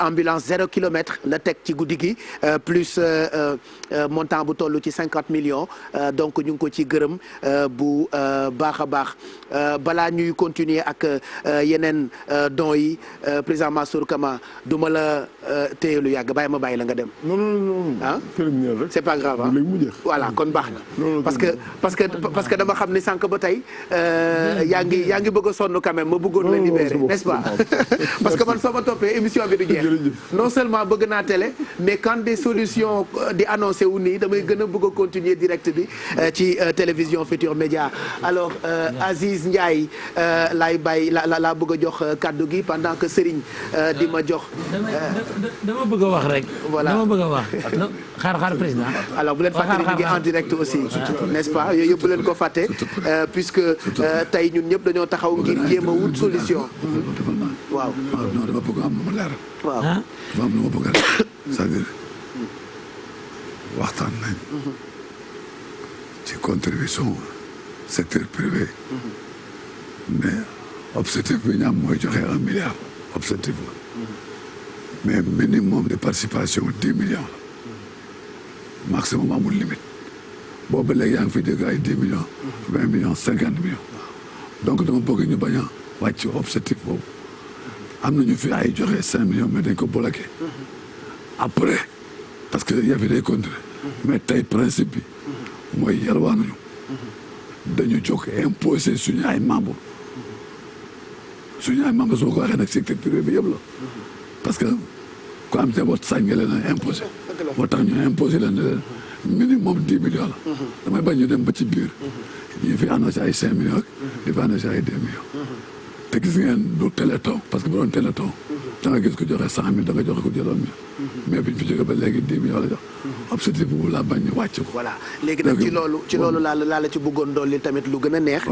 ambulance 0 kilomètre la teg ci guddi gi plus montant bu toll ci 50 millions donc ñu ngi ko ci gërëm bu baax a baax balaa ñuy continuer ak yeneen dons yi président Mansour Kama du ma la téye lu yàgg bàyyi ma bàyyi la nga dem. non ah c'est pas grave ah voilà kon baax na. parce que dama xam ni sànq ba tey yaa ngi bëgg a sonn quand même ma bëggoon la libérer n'est-ce pas parce que man soo ma toppee émission bi du jeex. non seulement bëgg naa télé mais quand des solutions di annoncé wu nii damay gën a bëgg a continuer direct bi. ci télévision Futurs Médias alors Aziz Ndiaye laay bàyyi laa bëgg a jox kaddu gi pendant que Serigne di ma jox. dama bëgg a wax rek. voilà dama bëgg a wax xaar président. alors bu leen fàtte ñu ngi en direct aussi n'est-ce pas yooyu yëpp bu leen ko fàtte puisque tey ñun ñëpp dañoo taxaw ngir jéem a wut solution. waaw non dama bëgg am lu ma leer. waaw dafa am lu ma bëgg a leer c'est-à-dire waxtaan nañ. ci contribution secteur privé. mais objectif bi ñu am mooy joxe 1 milliard objectif la. mais minimum de participation 10 millions la. maximum amul limite. boobu léegi yaa ngi fi dégg ay 10 millions. 20 millions 50 millions. donc dama bëgg ñu bañ a wàcc objectif boobu. am nañu fi ay joxe 5 millions mais dañ ko bloqué. après parce que y avait des contrats. mais tey principe bi. mooy yalwaanuñu dañu jóg imposé suñu ay membres su ma ko waxee nag secteur privé bi yëpp la parce que ku am njaboot sañ nga leen a imposé moo tax ñu imposé leen ne leen minimum 10 millions la damay bañ ñu dem ba ci biir ñu fi annoncé ay 5 millions di fi annoncé ay 2 millions te gis ngeen du téléthon parce que bu doon téléthon da nga gis ko joxe 100 000 da nga joxe ko jëloon mais biñ fi jóge ba léegi 10 millions la jox objectif bu la bañ ñu wàcc ko. voilà léegi nag ci loolu laa la ci bëggoon dolli tamit lu gën a neex.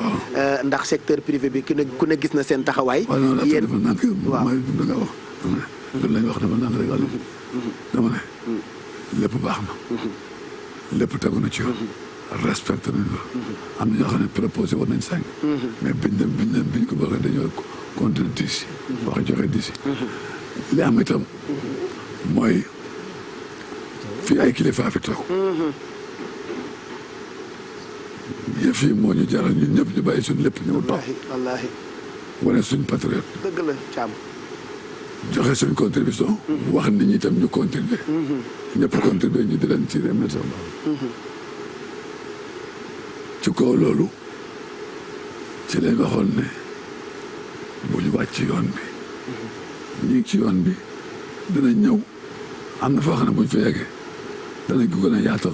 ndax secteur privé bi ku ne gis na seen taxawaay. yéen dafa naan waaw da nga wax. loolu la ñu wax dafa naan rek dama ne lépp baax na. lépp tegu na ci yoon. respecté nañ ko. am na ñoo xam ne proposé woon nañ 5. mais biñ ko bëggee dañoo continuer 10. wax joxe 10. li am itam mooy fii ay kilifa fi toog. yëf yi moo ñu jaral ñun ñëpp ñu bàyyi suñ lépp ñëw toog. wallaahi wane suñ patriote. dëgg la Thiam. joxe suñ contribution. wax nit ñi itam ñu contribuer. ñëpp contribuer ñu di leen ci remercier. ci kaw loolu ci lañ waxoon ne bu ñu wàcc ci yoon bi. ñu ngi ci yoon bi danañ ñëw am na foo xam ne bu ñu fa yeggee danañ ko gën a yaatal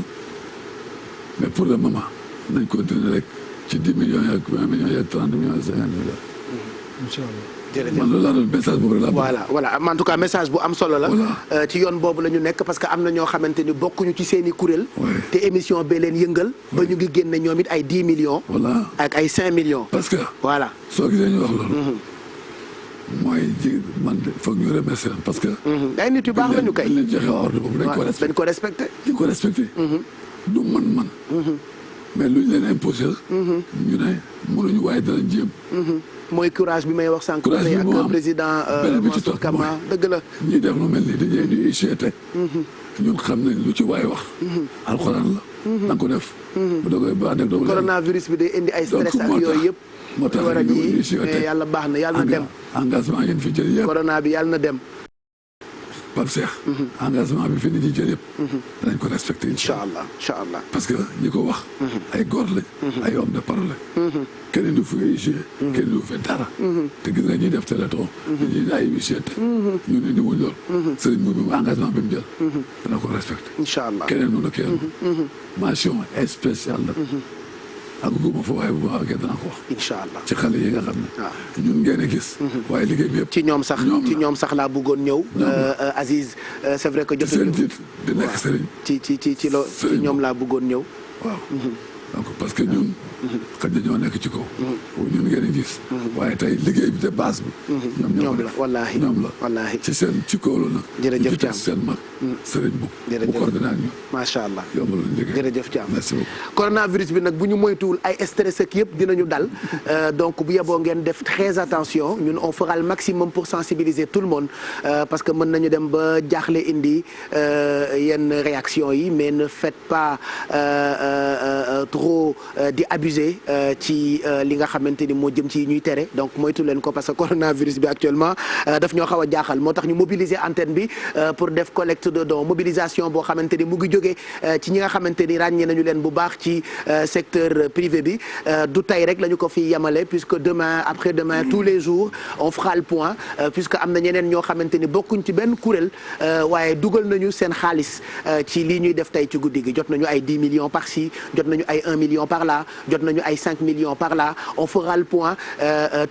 mais pour le moment nañ continuer rek ci 10 millions ak 20 millions ak 30 millions ak 50 millions. incha allah. man loolu laa doon message boobu rek laa voilà en tout cas message bu am solo la. ci yoon boobu la ñu nekk parce que am na ñoo xamante ni bokkuñu ci seen i kuréel. te émission bee leen yëngal. ba ñu ngi génne ñoom it ay 10 millions. voilà ak ay 5 millions. parce que. voilà soo gisee ñu wax loolu. mooy ji man foog ñu remercier parce que. ay nit yu baax lañu kay. dañ leen joxe ordre boobu dañ ko respecté. dañ ko respecté. du man. mais lu ñu leen imposé. ñu ne mënuñu waaye danañ jéem. mooy courage bi may wax sànq. courage bi moo am ak président Mansour Kama dëgg la. ñuy def lu mel nii dañuy indi UGT. ñun xam nañ lu ci waay wax. alxuraan la. na nga ko def. bu dogoy baax nag doo coronavirus bi day indi ay stress ak yooyu yëpp. moo tax war a ji mais yàlla baax na yàlla na dem. engagement yi fi jël yëpp. corona bi yàlla na dem. Pape Cheikh. engagement bi fi nit ñi jël yëpp. danañ ko respecté incha allah incha allah. parce que ñi ko wax. ay góor lañ. ay homme de parole lañ. kenn du fi joué. kenn du fi dara. te gis nga ñuy def téléthon. ñuy ay UGT. ñu ne ni wuñ lool. sëriñ bi engagement bi mu jël. dana ko respecté. incha allah keneen noonu kenn. mention spéciale la. ak góob fa waaye bu baax a dana ko wax. incha allah ci xale yi nga xam ne. ñun ngeen a gis. waaye liggéey bi yëpp. ci ñoom sax laa bëggoon ñëw. Aziz c'est vrai que jot nañu. di nekk sëriñ. ci ñoom laa bëggoon ñëw. waaw donc parce que ñun. xëy na ñoo nekk ci kaw. ñun ngeen a gis. waaye tey liggéey bi de base bi. ñoom la wallaahi ñoom la wallaahi. ci kaw la nag. jërëjëf Thiam seen mag. sëriñ bu. jërëjëf bu coordonné ak ñoom. macha allah yombaloon liggéey. jërëjëf Thiam merci beaucoup. coronavirus bi nag bu ñu moytuwul ay stress ak yëpp dinañu dal donc bu yeboo ngeen def très attention ñun on fera le maximum pour sensibiliser tout le monde parce que mën nañu dem ba jaaxle indi yenn réaction yi mais ne faites pas trop di abuser ci li nga xamante ni moo jëm ci ñuy tere donc moytu leen ko parce que coronavirus bi actuellement daf ñoo xaw a jaaxal moo tax ñu mobiliser antenne bi pour def collecte de dons mobilisation boo xamante ni mu ngi jógee ci ñi nga xamante ni ràññee nañu leen bu baax ci secteur privé bi du tey rek la ñu ko fi yemale puisque demain après demain tous les jours on fera le point puisque am na ñeneen ñoo xamante ni bokkuñ ci benn kuréel waaye dugal nañu seen xaalis ci lii ñuy def tey ci guddi gi jot nañu ay 10 millions par ci jot nañu ay 1 million par là jot nañu ay 5 millions par là on fera le point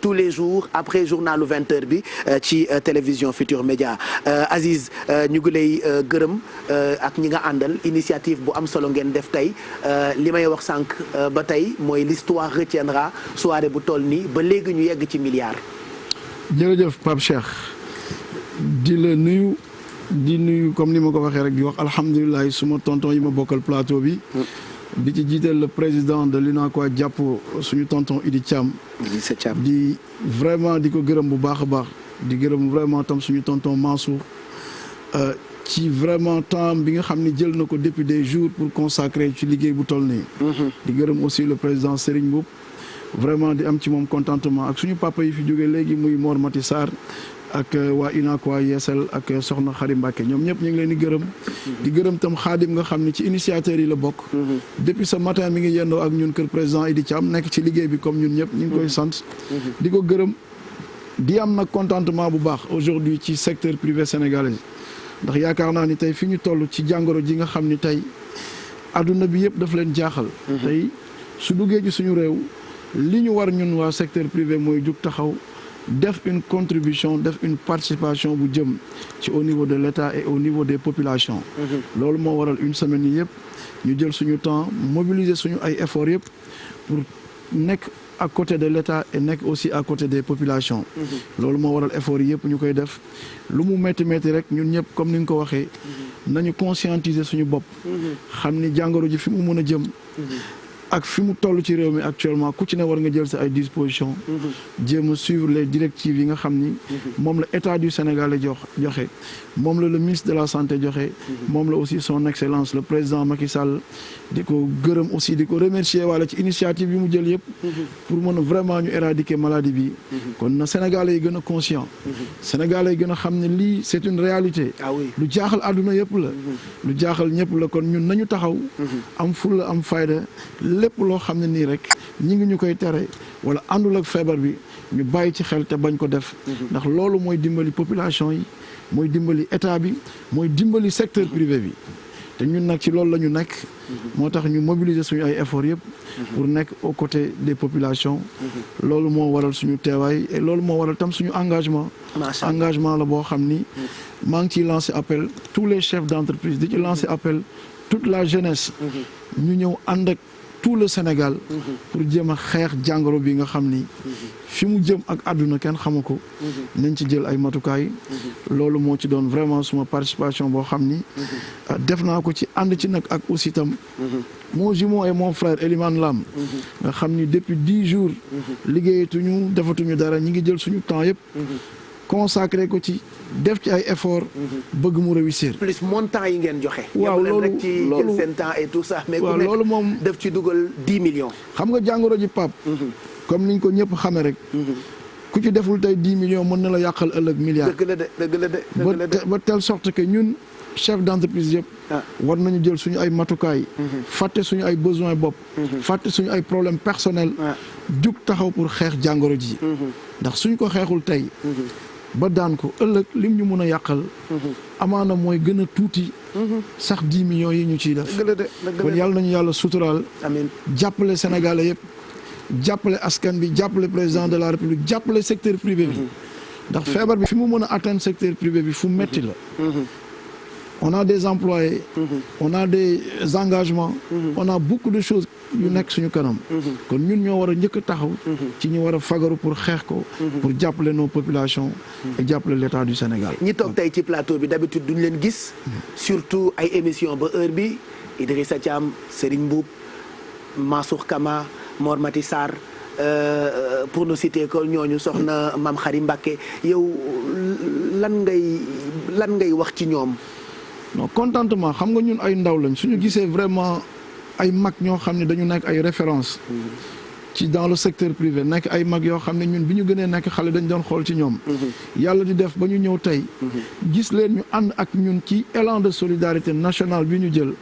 tous les jours après journalu 20h bi ci télévision Futur Média Aziz ñu ngi lay gërëm ak ñi nga àndal initiative bu am solo ngeen def tey li may wax sànq ba tey mooy l'histoire retiendra soirée bu toll nii ba léegi ñu yegg ci milliard. jërëjëf Pape Cheikh di la nuyu di nuyu comme ni ma ko waxee rek di wax alhamdulilah suma tonton yi ma bokkal plateau bi. di ci jiital le président de l'UNACOIS jàpp suñu tonton Idi Thiam. di vraiment di ko gërëm bu baax a baax di gërëm vraiment tam suñu tonton Mansour ci vraiment temps bi nga xam ne jël na ko depuis des jours pour consacrer ci liggéey bu toll nii. di gërëm aussi le président Serigne Mboup vraiment di am ci moom contentement ak suñu papa yi fi jógee léegi muy Mor Mati Sarr ak waa UNACOIS Yeesal ak Soxna Xari Mbàkke ñoom ñëpp ñu ngi leen di gërëm. di gërëm tam Xaadim nga xam ne ci initiateurs yi la bokk. depuis ce matin mi ngi yendoo ak ñun kër président Idi Thiam nekk ci liggéey bi comme ñun ñëpp ñu ngi koy sant. di ko gërëm di am nag contentement bu baax aujourd'hui ci secteur privé sénégalais ndax yaakaar naa ni tey fi ñu toll ci jàngoro ji nga xam ni tey adduna bi yëpp daf leen jaaxal. tey su duggee ci suñu réew li ñu war ñun waa secteur privé mooy jug taxaw. def une contribution def une participation bu jëm ci au niveau de l'État et au niveau des populations loolu moo waral une semaine yi yëpp ñu jël suñu temps mobiliser suñu ay efforts yëpp pour nekk à côté de l'État et nekk aussi à côté des populations loolu moo waral efforts yi yëpp ñu koy def lu mu métti métti rek ñun ñëpp comme ni nga ko waxee nañu conscientiser suñu bopp xam ni jàngoro ji fi mu mën a jëm ak fi mu toll ci réew mi actuellement ku ci ne war nga jël sa ay dispositions. jéem a suivre les directives yi nga xam ni. moom la état du Sénégal joxe moom la le ministre de la santé joxe. moom la aussi son excellence le président Macky Sall di ko gërëm aussi di ko remercier wala ci initiative yi mu jël yëpp. pour mën a vraiment ñu éradiquer maladie bi. kon na Sénégalais yi gën a conscient. Sénégalais yi gën a xam ne lii c'est une réalité. lu jaaxal àdduna yëpp la. lu jaaxal ñëpp la kon ñun nañu taxaw. am fulla am fayda. lépp loo xam ne nii rek ñi ngi ñu koy tere wala àndul ak feebar bi ñu bàyyi ci xel te bañ ko def ndax loolu mooy dimbali population yi mooy dimbali état bi mooy dimbali secteur privé bi te ñun nag ci loolu la ñu nekk moo tax ñu mobiliser suñu ay efforts yëpp pour nekk aux côtés des populations loolu moo waral suñu teewaay et loolu moo waral tam suñu engagement la boo xam ni maa ngi ciy lancer appel tous les chefs d'entreprise di ci lancer appel toute la jeunesse ñu ñëw ànd ak tout le Sénégal pour jéem a xeex jàngoro bi nga xam ni fi mu jëm ak àdduna kenn xamu ko nañ ci jël ay matukaay loolu moo ci doon vraiment suma participation boo xam ni def naa ko ci ànd ci nag ak aussi itam mon jumeau et mon frère Elimane Lam nga xam ni depuis 10 jours liggéeyatuñu defatuñu dara ñi ngi jël suñu temps yëpp consacré ko ci def ci ay effort bëgg mu réussir. plus montant yi ngeen joxe. waaw loolu rek ci jël seen temps et tout ça. mais ku nekk loolu moom def ci dugal 10 millions. xam nga jàngoro ji Pape. comme niñ ko ñëpp xamee rek. ku ci deful tey 10 millions mën na la yàqal ëllëg milliards. dëgg la de. ba telle sorte que ñun chef d'entreprise yëpp. war nañu jël suñu ay matukaay. fàtte suñu ay besoins bopp. fàtte suñu ay problèmes personnels. jug taxaw pour xeex jàngoro ji. ndax suñ ko xeexul tey. ba daan ko ëllëg lim ñu mën a yàqal amaana mooy gën a tuuti sax 10 millions yi ñu ciy def kon yàlla nañu yàlla suturaal amiin jàppale Sénégalais yëpp jàppale askan bi jàppale président de la République jàppale secteur privé bi ndax feebar bi fi mu mën a atteindre secteur privé bi fu metti la on a des employés on a des engagements on a beaucoup de choses yu nekk suñu kanam kon ñun ñoo war a njëkk a taxaw ci ñu war a fagaru pour xeex ko pour jàppale nos populations et jàppale l'État du Sénégal ñi toog tey ci plateau bi d'habitude duñ leen gis surtout ay émission ba heure bi Idrissa Thiam Serigne Mboup Mansour Kama Mor Mati Sarr pour ne citer que ñooñu soxna Mame Khary Mbacké yow lan ngay wax ci ñoom. non contentement xam nga ñun ay ndaw lañ suñu gisee vraiment ay mag ñoo xam ne dañu nekk ay références ci dans le secteur privé nekk ay mag yoo xam ne ñun bi ñu gënee nekk xale dañ doon xool ci ñoom yàlla di def ba ñu ñëw tey gis leen ñu ànd ak ñun ci élan de solidarité nationale bi ñu jël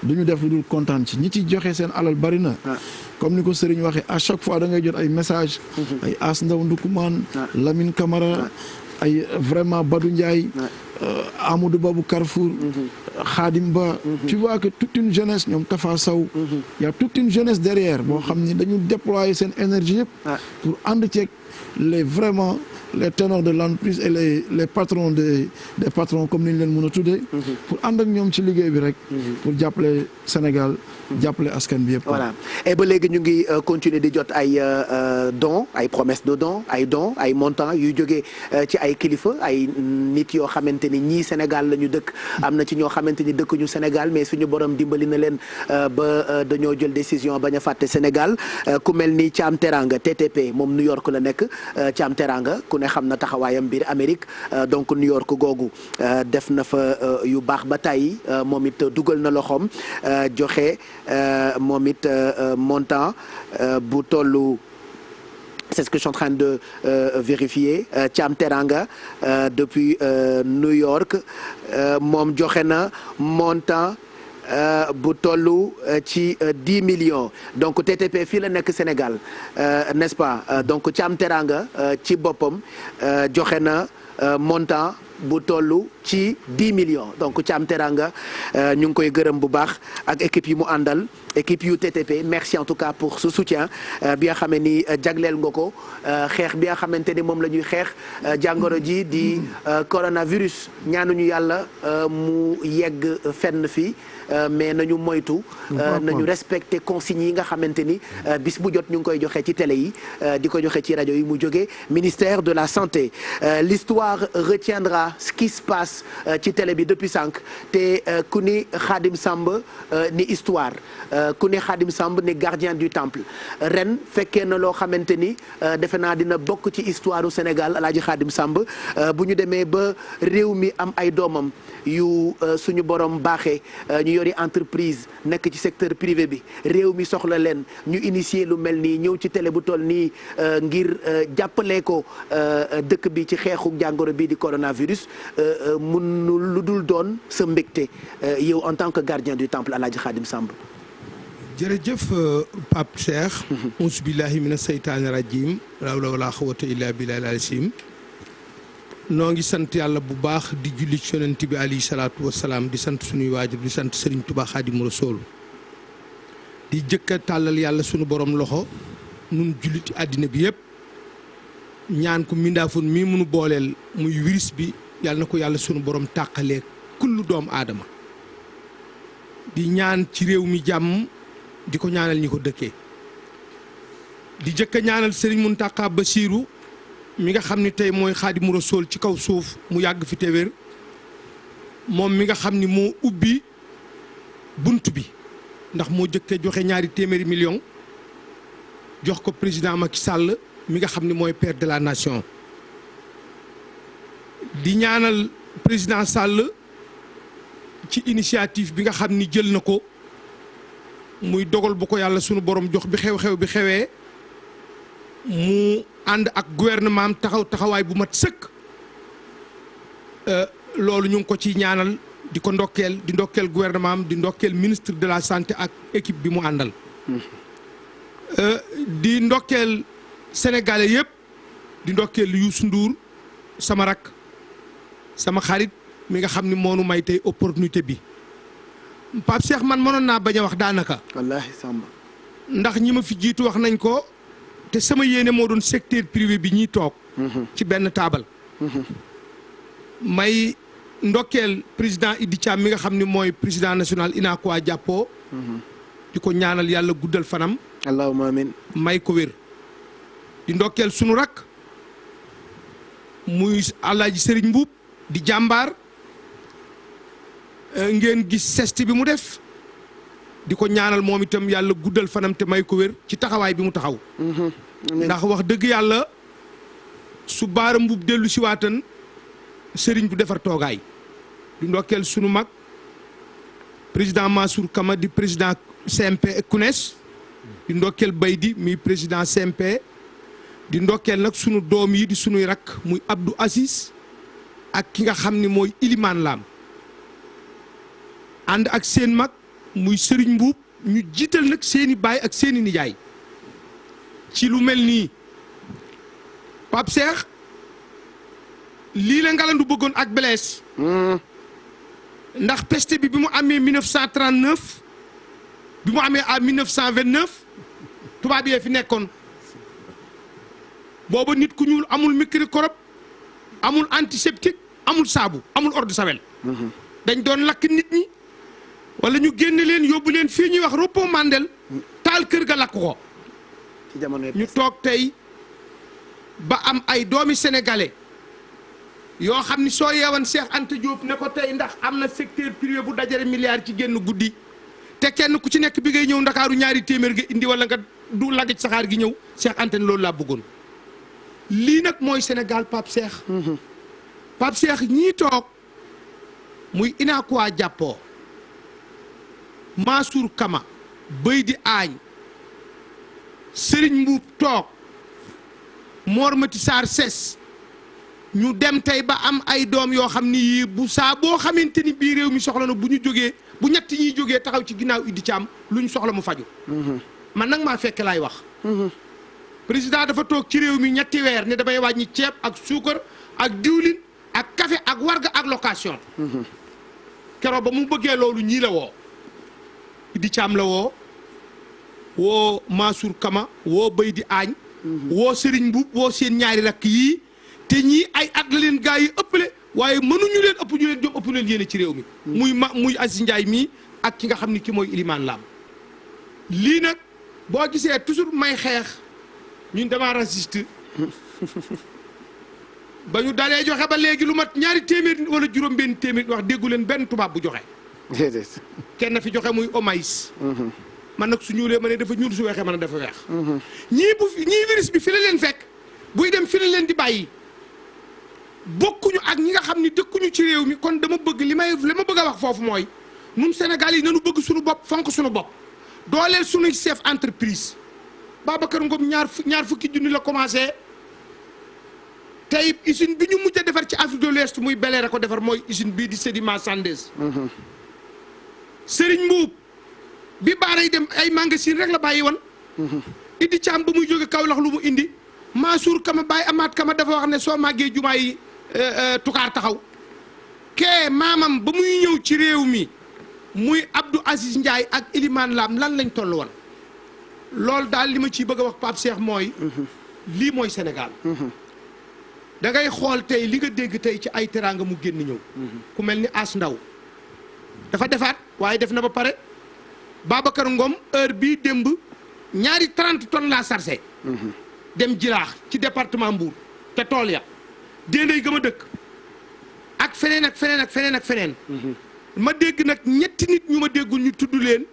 duñu def lu dul kontaan ci ñi ci joxe seen alal bari na comme ni ko Serigne waxee à chaque fois da ngay jot ay message ay As Ndaw Ndukumaan Lamine Camara ay vraiment Badou Ndiaye Amadou Babou Carrefour Khadim Ba tu vois que toute une jeunesse ñoom Tafa Sow y a toute une jeunesse derrière boo xam ni dañu déployer seen énergie yëpp pour ànd ceeg les ténors de l'entreprise et les patrons des patrons comme ni ñu leen mën a tuddee pour ànd ak ñoom ci liggéey bi rek pour jàppale Sénégal jàppale askan bi yëpp. voilà et ba léegi ñu ngi continuer di jot ay dons ay promesses de dons ay montants yuy jógee ci ay kilifa ay nit yoo xamante ni ñii Sénégal la ñu dëkk am na ci ñoo xamante ni dëkkuñu Sénégal mais suñu borom dimbali na leen ba dañoo jël décision bañ a fàtte Sénégal ku mel ni Thiam Teranga TTP moom New York la nekk Thiam Teranga ku ne xam na taxawaayam biir Amérique donc New York googu def na fa yu baax ba tàyyi moom it dugal na loxoom joxe. moom it montant bu tollu c'est ce que je suis en train de vérifier Thiam Teranga depuis New York moom joxe na montant bu tollu ci 10 millions donc TTP fii la nekk Sénégal n'est-ce pas donc Thiam Teranga ci boppam joxe na montant bu tollu ci 10 millions donc Thiam Teranga ñu ngi koy gërëm bu baax ak équipe yi mu àndal équipe yu TTP merci en tout cas pour ce soutien bi nga xam ni jagleel nga ko xeex bi nga xamante ni moom la ñuy xeex jàngoro ji di coronavirus ñaanuñu yàlla mu yegg fenn fii mais nañu moytu nañu respecter consignes yi nga xamante ni bis bu jot ñu ngi koy joxe ci télé yi di ko joxe ci rajo yi mu jógee ministère de la santé l'histoire retiendra ce qui se passe ci télé bi depuis sànq te ku ni Khadim Samb ni histoire ku ni Khadim Samb ni gardien du temple ren fekkee na loo xamante ni defe naa dina bokk ci histoire du Sénégal Alaaji Khadim Samb bu ñu demee ba réew mi am ay doomam yu suñu borom baaxee ñu yori entreprise nekk ci secteur privé bi réew mi soxla leen ñu initier lu mel nii ñëw ci télé bu toll nii ngir jàppale ko dëkk bi ci xeexu jàngoro bi di coronavirus mun lu dul doon sa mbégte yow en tant que gardien du temple Alaaji Khadim Samb. jërëjëf Pape Cheikh. auzu billahi mina seytaani rajim laa hawla wala quwwata illa billahi al-azim noo ngi sant yàlla bu baax di julli ci yonent bi alayhi salaatu wasalaam di sant suñuy waajur di sant Serigne Touba Xaadimu Rasuul di jëkk a tàllal yàlla sunu borom loxo nun julliti àddina bi yëpp ñaan ko mindaafoon mii munu booleel muy virus bi yàlla na ko yàlla sunu borom tàqalee kullu doomu aadama di ñaan ci réew mi jàmm di ko ñaanal ñi ko dëkkee di jëkk a ñaanal Serigne Mountakha Bassirou mi nga xam ni tey mooy Xaadimu Rasuul ci kaw suuf mu yàgg fi te wér moom mi nga xam ni moo ubbi bunt bi ndax moo jëkkee joxe 200 millions jox ko président Macky Sall mi nga xam ni mooy père de la nation di ñaanal président Sall ci initiative bi nga xam ni jël na ko muy dogal bu ko yàlla sunu borom jox bi xew-xew bi xewee mu ànd ak gouvernement am taxawaay bu mat sëkk loolu ñu ngi ko ci ñaanal di ko ndokkeel di ndokkeel gouvernement am di ndokkeel ministre de la santé ak équipe bi mu àndal di ndokkeel sénégalais yëpp di ndokkeel Youssou Ndour sama rak sama xarit mi nga xam ni moonu may tey opportunité bi Pape Cheikh man mënoon naa bañ a wax daanaka wallaahi Samba ndax ñi ma fi jiitu wax nañ ko te sama yéene moo doon secteur privé bi ñuy toog ci benn taabal may ndokkeel président Idi Thiam mi nga xam ni mooy président national Unacois Jàppoo di ko ñaanal yàlla guddal fanam allahumma amin may ko wér di ndokkeel sunu rak muy Alaaji Sëriñ Mbuub di jàmbaar ngeen gis sesti bi mu def di ko ñaanal moom itam yàlla guddal fanam te may ko wér ci taxawaay bi mu taxaw ndax wax dëgg yàlla su Baara Mbuub dellu si waatan sëriñ bu defar toogaay di ndokkeel sunu mag président Mansour Kama di président CMP ak CUNES di ndokkeel Baydi muy président CMP di ndokkeel nag sunu doom yi di sunuy rakk muy Abdou Aziz ak ki nga xam ni mooy Ilimaan Lam ànd ak seen mag muy Sëriñ Mbuub ñu jiital nag seeni baay ak seeni nijaay ci lu mel nii Pape Cheikh lii la Ngalandu bëggoon ak Blaise ndax peste bi mu amee 1939 bi mu amee à 1929 tubaab yee fi nekkoon booba nit ku ñuul amul microcorob amul antiseptique amul saabu amul eau de Javel dañ doon lakk nit ñi wala ñu génne leen yóbbu leen fii ñuy wax repos Mandel taal kër ga lakk ko ñu toog tey ba am ay doomi sénégalais yoo xam ni soo yeewan Cheikh Anta Diop ne ko tey ndax am na secteur privé bu dajale milliards ci génn guddi te kenn ku ci nekk bi ngay ñëw Ndakaaru 200 nga indi wala nga du lagg saxaar gi ñëw Cheikh Anta loolu laa bëggoon lii nag mooy Sénégal Pape Cheikh Pape Cheikh ñii toog muy Unacois Jàppoo Mansour Kama Baydi Aañ Sëriñ Mbuub toog Mor Mati Sarr Ses ñu dem tey ba am ay doom yoo xam ni yii bu saa boo xamante ni bii réew mi soxla na bu ñu jógee bu ñett ñiy jógee taxaw ci ginnaaw Idi Thiam lu ñu soxla mu faju man nag maa fekk laay wax président dafa toog ci réew mi ñetti weer ne damay wàññi ceeb ak suukar ak diwlin ak café ak warga ak location keroog ba mu bëggee loolu ñii la woo Idi Thiam la woo Mansour Kama woo Baydi Aañ woo Sëriñ Mbuub woo seen ñaari rakk yii te ñii ay at la leen gaa yi ëppale waaye mënuñu leen ëpp ñu leen jom ëpp leen yéene ci réew mi muy Aziz Ndiaye mii ak ki nga xam ni ki mooy Ilimaan Lam lii nag boo gisee toujours may xeex ñun dama raciste ba ñu dalee joxe ba léegi lu mat 200 wala juróom benn téeméer wax déggu leen benn tubaab bu joxe kenn fi joxe muy Omaïs man nag su ñuulee ma ne dafa ñuul su weexee ma ne dafa weex ñii virus bi fi la leen fekk buy dem fi la leen di bàyyi bokkuñu ak ñi nga xam ni dëkkuñu ci réew mi kon dama bëgg li ma bëgg a wax foofu mooy ñun Sénégal yi nañu bëgg suñu bopp fonk suñu bopp dooleel suñuy chef entreprise Babacar Ngom ñaar fukki junni la commencé tey usine bi ñu mujj a defar ci Afrique de l'Ouest muy Bel-Air a ko defar mooy usine bii di Sedima Sandès Serigne Mbuub bi baaray dem ay magasin rek la bàyyi woon Idi Thiam ba muy jóge Kaolack lu mu indi Mansour Kama Baye Amath Kama dafa wax ne soo màggee jumaa yi tukaar taxaw kee maamam ba muy ñëw ci réew mi muy Abdou Aziz Ndiaye ak Ilimaan Lam lan lañ toll woon loolu daal li ma ciy bëgg a wax Pape Cheikh mooy lii mooy Sénégal da ngay xool tey li nga dégg tey ci ay teraanga mu génn ñëw ku mel ni As Ndaw dafa defaat waaye def na ba pare Babacar Ngom heure bii démb ñaari 30 tonnes laa sarse dem Jilaax ci département Mbour te tool ya déenday gëm a dëkk ak feneen ak feneen ak feneen ak feneen ma dégg nag ñetti nit ñu ma déggul ñu tudd leen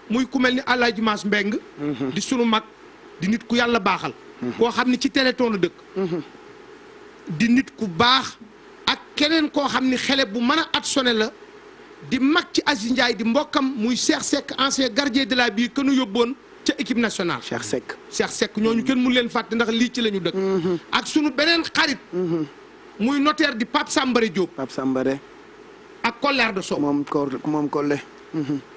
muy ku mel ni Alaaji Maas Mbeng di sunu mag di nit ku yàlla baaxal koo xam ni ci Téléthon la dëkk di nit ku baax ak keneen koo xam ni xele bu mën a actionné la di mag ci Aziz Ndiaye di mbokkam muy Cheikh Seck ancien gardien de la vie que nu yóbboon ca équipe nationale. Cheikh Seck ñooñu kenn mun leen fàtte ndax lii ci la ñu dëkk. ak sunu beneen xarit. muy notaire di Pape Sambare Diop. Pape Sambare. ak Kollaar de Sow. moom Kolle.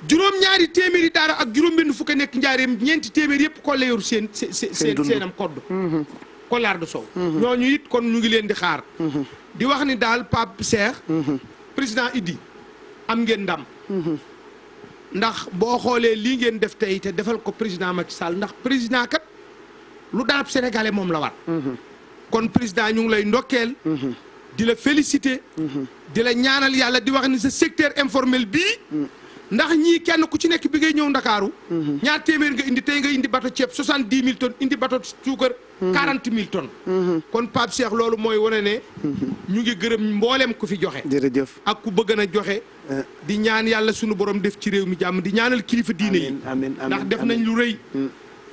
juróom-ñaari téeméeri daara ak juróom-benn fukk nekk njaareem ñeenti téeméer yëpp Kolle yor seenam kodd. Kollaar de Sow. ñooñu it kon ñu ngi leen di xaar. di wax ni daal Pape Cheikh. président Idi am ngeen ndam. ndax boo xoolee lii ngeen def tey te defal ko président Macky Sall ndax président kat lu dalab sénégalais moom la war. kon président ñu ngi lay ndokkeel. di la féliciter. di la ñaanal yàlla di wax ni sa secteur informel bii. ndax ñii kenn ku ci nekk bi ngay ñëw Ndakaaru. ñaar téeméer nga indi tey nga indi bato ceeb 70 000 tonnes indi bato suukar. 40 000 tonnes. kon Pape Cheikh loolu mooy wane ne. ñu ngi gërëm mboolem ku fi joxe. jërëjëf ak ku bëgg na joxe. di ñaan yàlla sunu borom def ci réew mi jàmm di ñaanal kilifa diine yi. ndax def nañ lu rëy.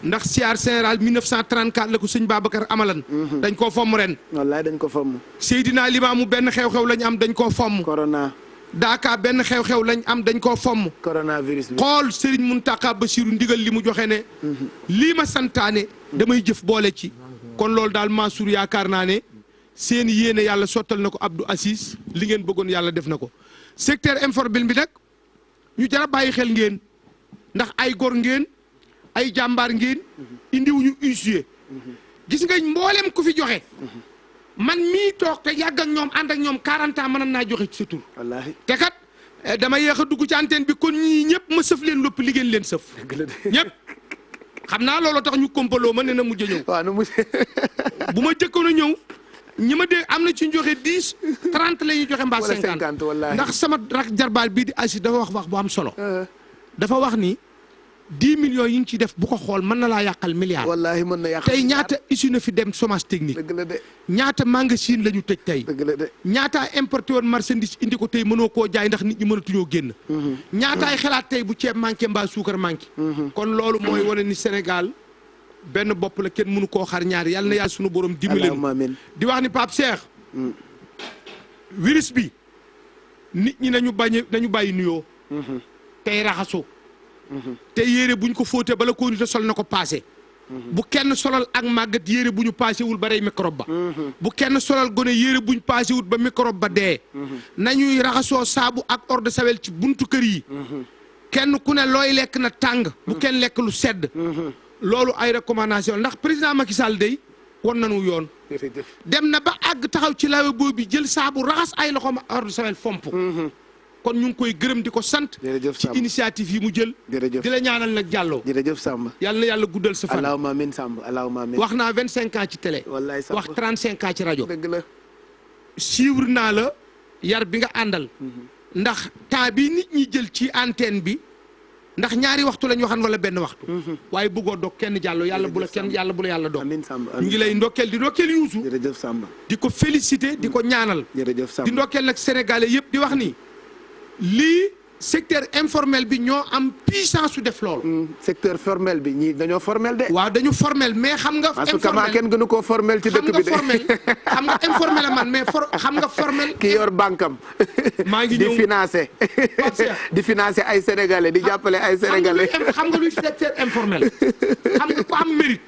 ndax siyaar général 1934 la ko sëñ Babacar amalan. dañ koo fomm ren. wallaay dañ ko fomm. Seydina Limaamu benn xew-xew lañ am dañ koo fomm. corona. Daaka benn xew-xew lañ am dañ koo fomm. coronavirus bi xool Serigne Mountakha Bassirou ndigal li mu joxe ne. lii ma santaane. damay jëf boole ci. kon loolu daal Mansour yaakaar naa ne seen yéene yàlla sottal na ko Abdou Assis li ngeen bëggoon yàlla def na ko. secteur informel bi nag ñu jar a bàyyi xel ngeen ndax ay gor ngeen ay jàmbaar ngeen indiwuñu huissier. gis nga mboolem ku fi joxe. man mii toog te yàgg ak ñoom ànd ak ñoom 40 ans mën naa joxe ci sa tur. wallaahi te kat dama yéex a dugg ci antenne bi kon ñii ñëpp ma sëf leen loppi liggéey leen sëf. ñëpp xam naa looloo tax ñu kompaloo ma ne na mujj a ñëw. waaw bu ma jëkkoon a ñëw ñi ma dégg am na ci ñu joxe 10 30 la ñuy joxe mbaa 50 wallaahi ndax sama rak jarbaal bii di Assis dafa wax bu am solo. dafa wax ni 10 millions yi ñu ci def bu ko xool mën na laa yàqal milliard. wallaahi mën na yàqal tey ñaata usine fi dem chômage technique. dëgg la de. ñaata magasin la ñu tëj tey. dëgg la de. ñaataa importé woon marchandise indi ko tey mënoo koo jaay ndax nit ñi mënatuñoo génn. ñaataay xalaat tey bu ceeb manqué mbaa suukar manqué. kon loolu mooy wane ni Sénégal benn bopp la kenn mënu koo xar ñaar yàlla na yàlla sunu borom dimbali leen di wax ni Pape Cheikh. virus bi nit ñi nañu bàyyi nuyoo. tey raxasu. te yére buñ ko fóotee bala koo nite sol na ko paase. bu kenn solal ak màggat yére bu ñu paasewul ba rey microbe ba. bu kenn solal gone yére buñ paasewul ba microbe ba dee. nañuy raxasoo saabu ak eau de Javel ci buntu kër yi. kenn ku ne looy lekk na tàng. bu kenn lekk lu sedd. loolu ay recommandation ndax président Macky Sall day won nañu yoon. dem na ba àgg taxaw ci lawe boobu bi jël saabu raxas ay loxoom eau de Javel fomp. kon ñu ngi koy gërëm di ko sant. ci initiative yi mu jël. di la ñaanal nag Diallo. jërëjëf Samba. yàlla na yàlla guddal sa fan. allahumma amiin Samba allahumma amiin. wax naa 25 ans ci télé. wallaay Samba wax 35 ans ci rajo. dëgg la. suivre naa la yar bi nga àndal. ndax temps bi nit ñi jël ci antenne bi ndax ñaari waxtu lañ waxan wala benn waxtu. waaye bëggoo dog kenn Diallo yàlla bu la kenn yàlla bu la yàlla dog. amiin Samba ñu ngi lay ndokkeel di ndokkeel Youssou. jërëjëf Samba. di ko féliciter di ko ñaanal. jërëjëf Samba di ndokkeel nag sénégalais yëpp di wax ni. lii secteur informel bi ñoo am puissance su def loolu. secteur formel bi ñii dañoo formel de. waaw dañu formel mais xam nga. informel kenn gënu koo formel ci dëkk bi de. xam nga informel man mais xam nga formel. ki yor bankam. maa ngi ñëw di financé. di financé ay sénégalais di jàppale ay sénégalais. xam nga luy secteur informel xam nga ko am mérite.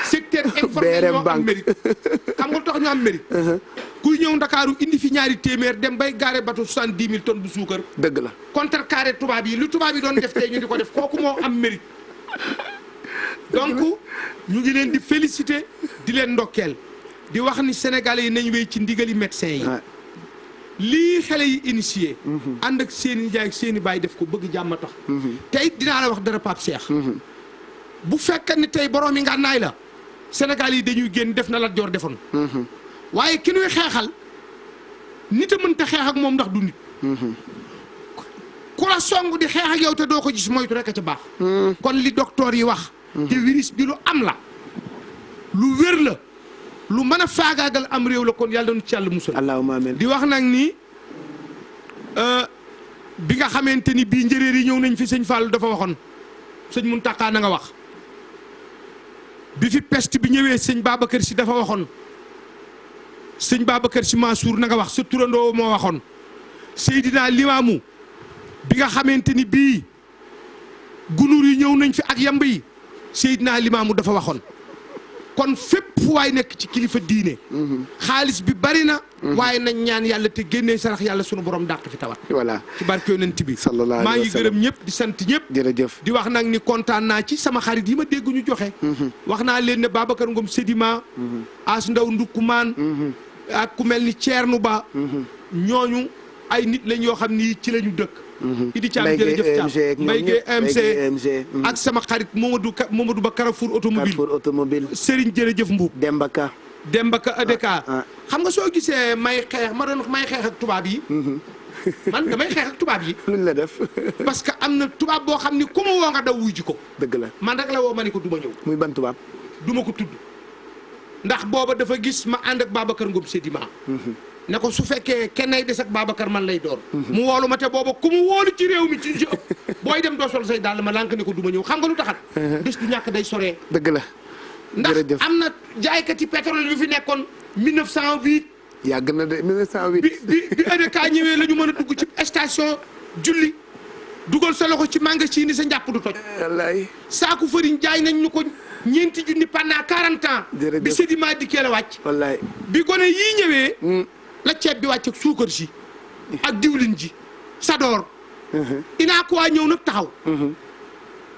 secteur informel ñoo am mérite xam nga lu tax ñu am mérite. kuy ñëw Ndakaaru indi fi ñaari téeméer dem bay gaare bateau 70 000 tonnes bu suukar. dëgg la contrecarré tubaab yi lu tubaab yi doon def tey ñu di ko def kooku moo am mérite. donc ñu ngi leen di féliciter di leen ndokkeel di wax ni sénégalais yi nañ wéy ci ndigali médecin yi. lii xale yi initié. ànd ak seeni njaay ak seeni baay def ko bëgg jàmm tax. tey dinaa la wax dara Pape Cheikh. bu fekkee ni tey borom yi ngànnaay la Sénégal yi dañuy génn def na Lat Joor defoon. waaye ki ñuy xeexal nit a mënta xeex ak moom ndax du nit. ku la song di xeex ak yow te doo ko gis moytu rek a ca baax. kon li docteur yi wax. te virus bi lu am la. lu wér la. lu mën a faagaagal am réew la kon yàlla nu ci yàlla musal. allahumma amiin di wax nag ni bi nga xamante ni bii njëréer yi ñëw nañ fi sëñ Fall dafa waxoon sëñ Mountakha na nga wax. bi fi peste bi ñëwee sëñ Babacar si dafa waxoon sëñ Babacar si Mansour na nga wax sa turandoo moo waxoon Seydina Limaamu bi nga xamante ni bii gunur yi ñëw nañ fi ak yamb yi Seydina Limaamu dafa waxoon kon fépp fu waay nekk ci kilifa diine xaalis bi bari na waaye nañ ñaan yàlla te génnee sarax yàlla sunu borom dàq fi tawat voilà ci barke yonent bi sallallahu maa alayhi ngi wa sallam gërëm ñëpp di sant ñëpp jërëjëf di wax nag ni kontaan naa ci sama xarit yi ma dégg ñu joxe wax naa leen ne Babacar Ngom Sedima As Ndaw Ndukkumaan ak ku mel ni Thierno Ba ñooñu ay nit lañ yoo xam ni ci la ñu dëkk Idi Thiam jërëjëf Thiam Mbaye MC ak sama xarit Mamadou Ba Carrefour automobile Serigne jërëjëf Mbuub Demba Ka ADK xam nga soo gisee may xeex ak tubaab yi man damay xeex ak tubaab yi luñ la def parce que am na tubaab boo xam ni ku ma woo nga daw wuy ji ko dëgg la man rek la woo ma ni ko du ma ñëw muy ban tubaab du ma ko tudd ndax booba dafa gis ma ànd ak Babacar Ngom Sedima ne ko su fekkee kenn ay des ak Babacar man lay doon mu woolu ma te booba ku mu woolu ci réew mi ci ëpp booy dem doo sol say daal ma lànk ne ko du ma ñëw xam nga lu taxat bés du ñàkk day soree dëgg la ndax am na jaaykati pétrole yu fi nekkoon 1908 yàgg na de 1908 bi EDK ñëwee la ñu mën a dugg ci station julli dugal sa loxo ci magasin ni sa njàpp du toj wallaay saaku fëriñ jaay nañ ñu ko ñeenti junni pendant 40 ans bi Sedima dikkee la wàcc wallaay bi gone yii ñëwee la ceeb bi wàcc ak suukar si ak diwlin ji Sador inaa ko waa ñëw nag taxaw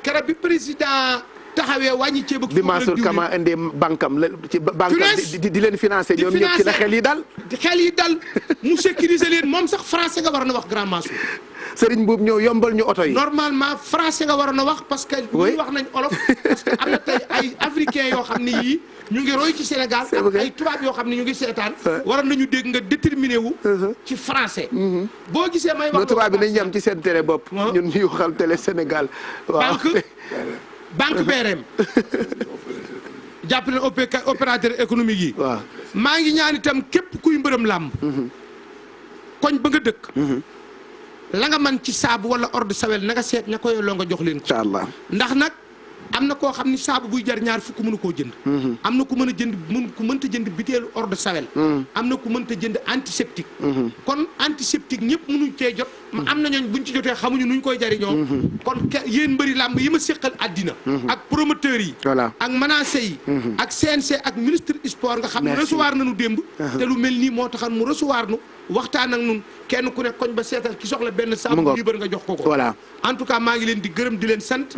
keroog bi président taxawee wàññi ceeb ak bi Mansour Kama indee bankam ci bankam di leen financé ñoom ñëpp ci la xel yi dal mu sécuriser leen moom sax français nga war na wax grand Mansour Serigne Boub ñëw yombal ñu oto yi normalement français nga waroon a wax parce que ñuy wax nañ olof parce que am na tey ay africains yoo xam ne yii ñu ngi roy ci Sénégal ak ay tubaab yoo xam ne ñu ngi seetaan waroon nañu dégg nga déterminé wu ci français boo gisee may wax tubaab bi nañ yem ci seen télé bopp ñun ñuy waxal télé Sénégal waaw banque BRM jàpp leen opérateur économique yi waaw maa ngi ñaan itam képp kuy mbërëm làmb koñ ba nga dëkk la nga man ci saabu wala ordre sawel na nga seet ña koy loo nga jox leen incha allah ndax nag am na koo xam ni saabu buy jar ñaar fukk mënu koo jënd am na ku mën a jënd ku mënta jënd biteelu ordre sawel am na ku mënta jënd antiseptique kon antiseptique ñëpp mënuñ cee jot am na ñooñ buñ ci jotee xamuñu nuñ koy jariñoo kon yéen mbëri làmb yi ma séqal àddina ak promoteurs yi ak menacé yi ak CNC ak ministre sport nga xam ne recevoir nañu démb te lu mel nii moo taxan mu recevoir nu waxtaan ak nun kenn ku ne koñ ba seetal ki soxla benn saabu libre nga jox ko voilà en tout cas maa ngi leen di gërëm di leen sant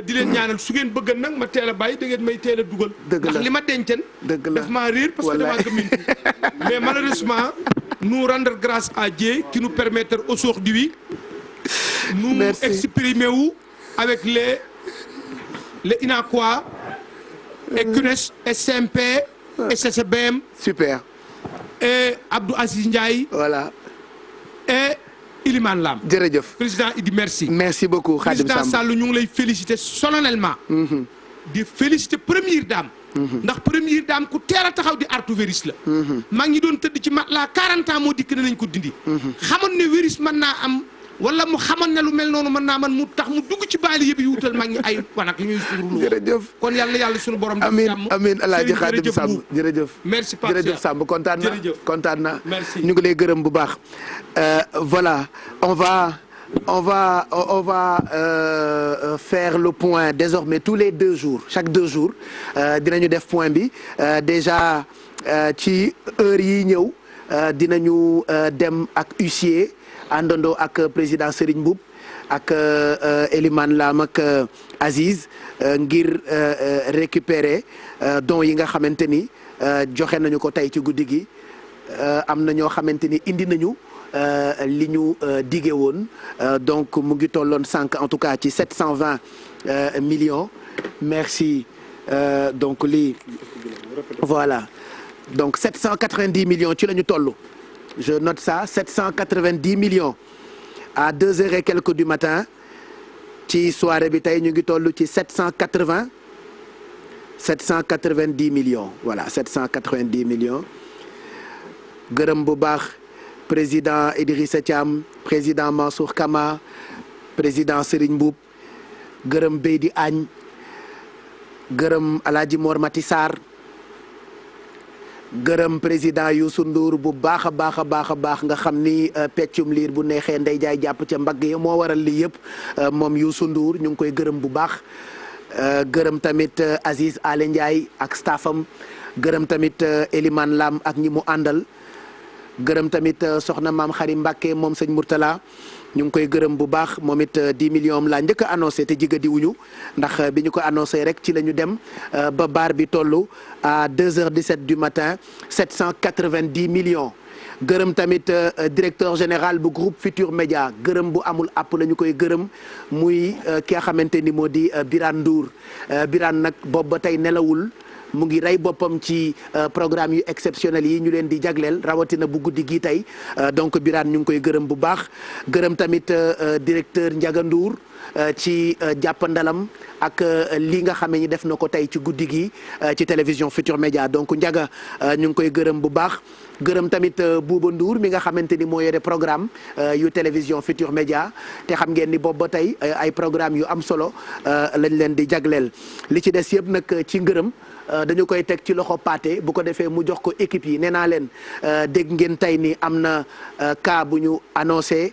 di leen ñaanal su ngeen bëgg nag ma teel a bàyyi da ngeen may teel a dugal ndax li ma dencen daf maa réer parce que damaa gëmintu mais malheureusement nous rendre grâce à Dieu qui nous permettre aujourd'hui nous exprimer wu avec les Inakwa et CNES et SMP et CCBM super et Abdou Aziz Ndiaye voilà et Iliman Lam jërëjëf président Idi merci beaucoup Khadim Samb président Sall ñu ngi lay féliciter solennellement di féliciter première dame ndax première dame ku teel a taxaw di artu virus la maa ngi doon tëdd ci matelas 40 ans moo dikk ne nañ ko dindi xamoon ne virus mën naa am wala mu xamoon ne lu mel noonu mën naa man mu tax mu dugg ci baali yëpp yi wutal mag ñi ay wanak ñuy suurlu jërëjëf kon yàlla suñu borom def jàmm amiin alaaji Khadim Samb jërëjëf merci jërëjëf Samb kontaan na merci ñu ngi lay gërëm bu baax voilà on va faire le point désormais tous les 2 jours chaque 2 jours dinañu def point bi déjà ci heure yi ñëw dinañu dem ak huissier àndandoo ak président Serigne Mboup ak Elimane Lam ak Aziz ngir récupérer dons yi nga xamante ni joxe nañu ko tey ci guddi gi am na ñoo xamante ni indi nañu li ñu dige woon donc mu ngi tolloon sànq en tout cas ci 720 millions merci donc lii voilà donc 790 millions ci la ñu toll je note ça 790 millions à 2h et quelques du matin ci soirée bi tey ñu ngi toll ci 790 millions voilà 790 millions gërëm bu baax président Idrissa Thiam président Mansour Kama président Serigne Mboup gërëm Beydi Agne gërëm Alaaji Mor Mati Sarr gërëm président Youssou Ndour bu baax a baax a baax a baax nga xam ni peccum liir bu neexee ndey jaay jàpp ca mbagg yi moo waral lii yëpp moom Youssou Ndour ñu ngi koy gërëm bu baax gërëm tamit Aziz Ale Ndiaye ak staffam gërëm tamit Elimane Lam ak ñi mu àndal gërëm tamit soxna maam Xari Mbàkke moom sëñ Mourtala ñu ngi koy gërëm bu baax moom it 10 millions laa njëkk a annoncé te jiga diwuñu ndax bi ñu ko annoncé rek ci la ñu dem ba baar bi toll à 2h17 du matin 790 millions gërëm tamit directeur général bu groupe Futur Média gërëm bu amul àpp la ñu koy gërëm muy ki nga xamante ni moo di Birane Ndour Birane nag boobu ba tey nelawul mu ngi rey boppam ci programme yu exceptionnels yi ñu leen di jagleel rawatina bu guddi gi tey donc Birane ñu ngi koy gërëm bu baax gërëm tamit directeur Ndiaga Ndour ci jàppandalam ak li nga xam ne def na ko tey ci guddi gi ci télévision Futur Média donc Ndiaga ñu ngi koy gërëm bu baax gërëm tamit Bouba Ndour mi nga xamante ni moo yore programme yu télévision Futur Média te xam ngeen ni boobu ba tey ay programme yu am solo lañ leen di jagleel li ci des yëpp nag ci ngërëm dañu koy teg ci loxo Pathé bu ko defee mu jox ko équipe yi nee naa leen dégg ngeen tey ni am na cas bu ñu annoncé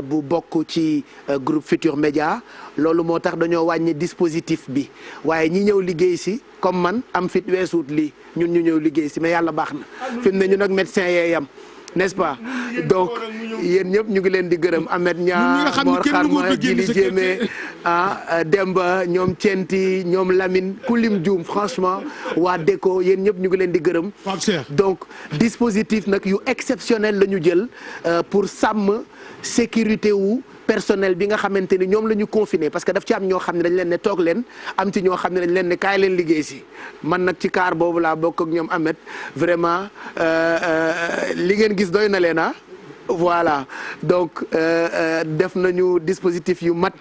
bu bokk ci groupe Futur Média loolu moo tax dañoo wàññi dispositif bi waaye ñi ñëw liggéey si comme man am fit weesuut lii ñun ñu ñëw liggéey si mais yàlla baax na fi mu ne ñu nag médecin yee yam n'est-ce pas donc yéen ñëpp ñu ngi leen di gërëm Ahmed Nia Mor Xarma Jili Jéeme Demba ñoom Tienti ñoom Lamine Kulim Dioum franchement waa DECO yéen ñëpp ñu ngi leen di gërëm donc dispositif nag yu exceptionnel la ñu jël pour sàmm sécurité wu personnel bi nga xamante ni ñoom la ñu confiné parce que daf ci am ñoo xam ne dañ leen ne toog leen am ci ñoo xam ne dañ leen ne kaay leen liggéey si man nag ci kaar boobu laa bokk ak ñoom Ahmed vraiment li ngeen gis doy na leen voilà donc def nañu dispositif yu mat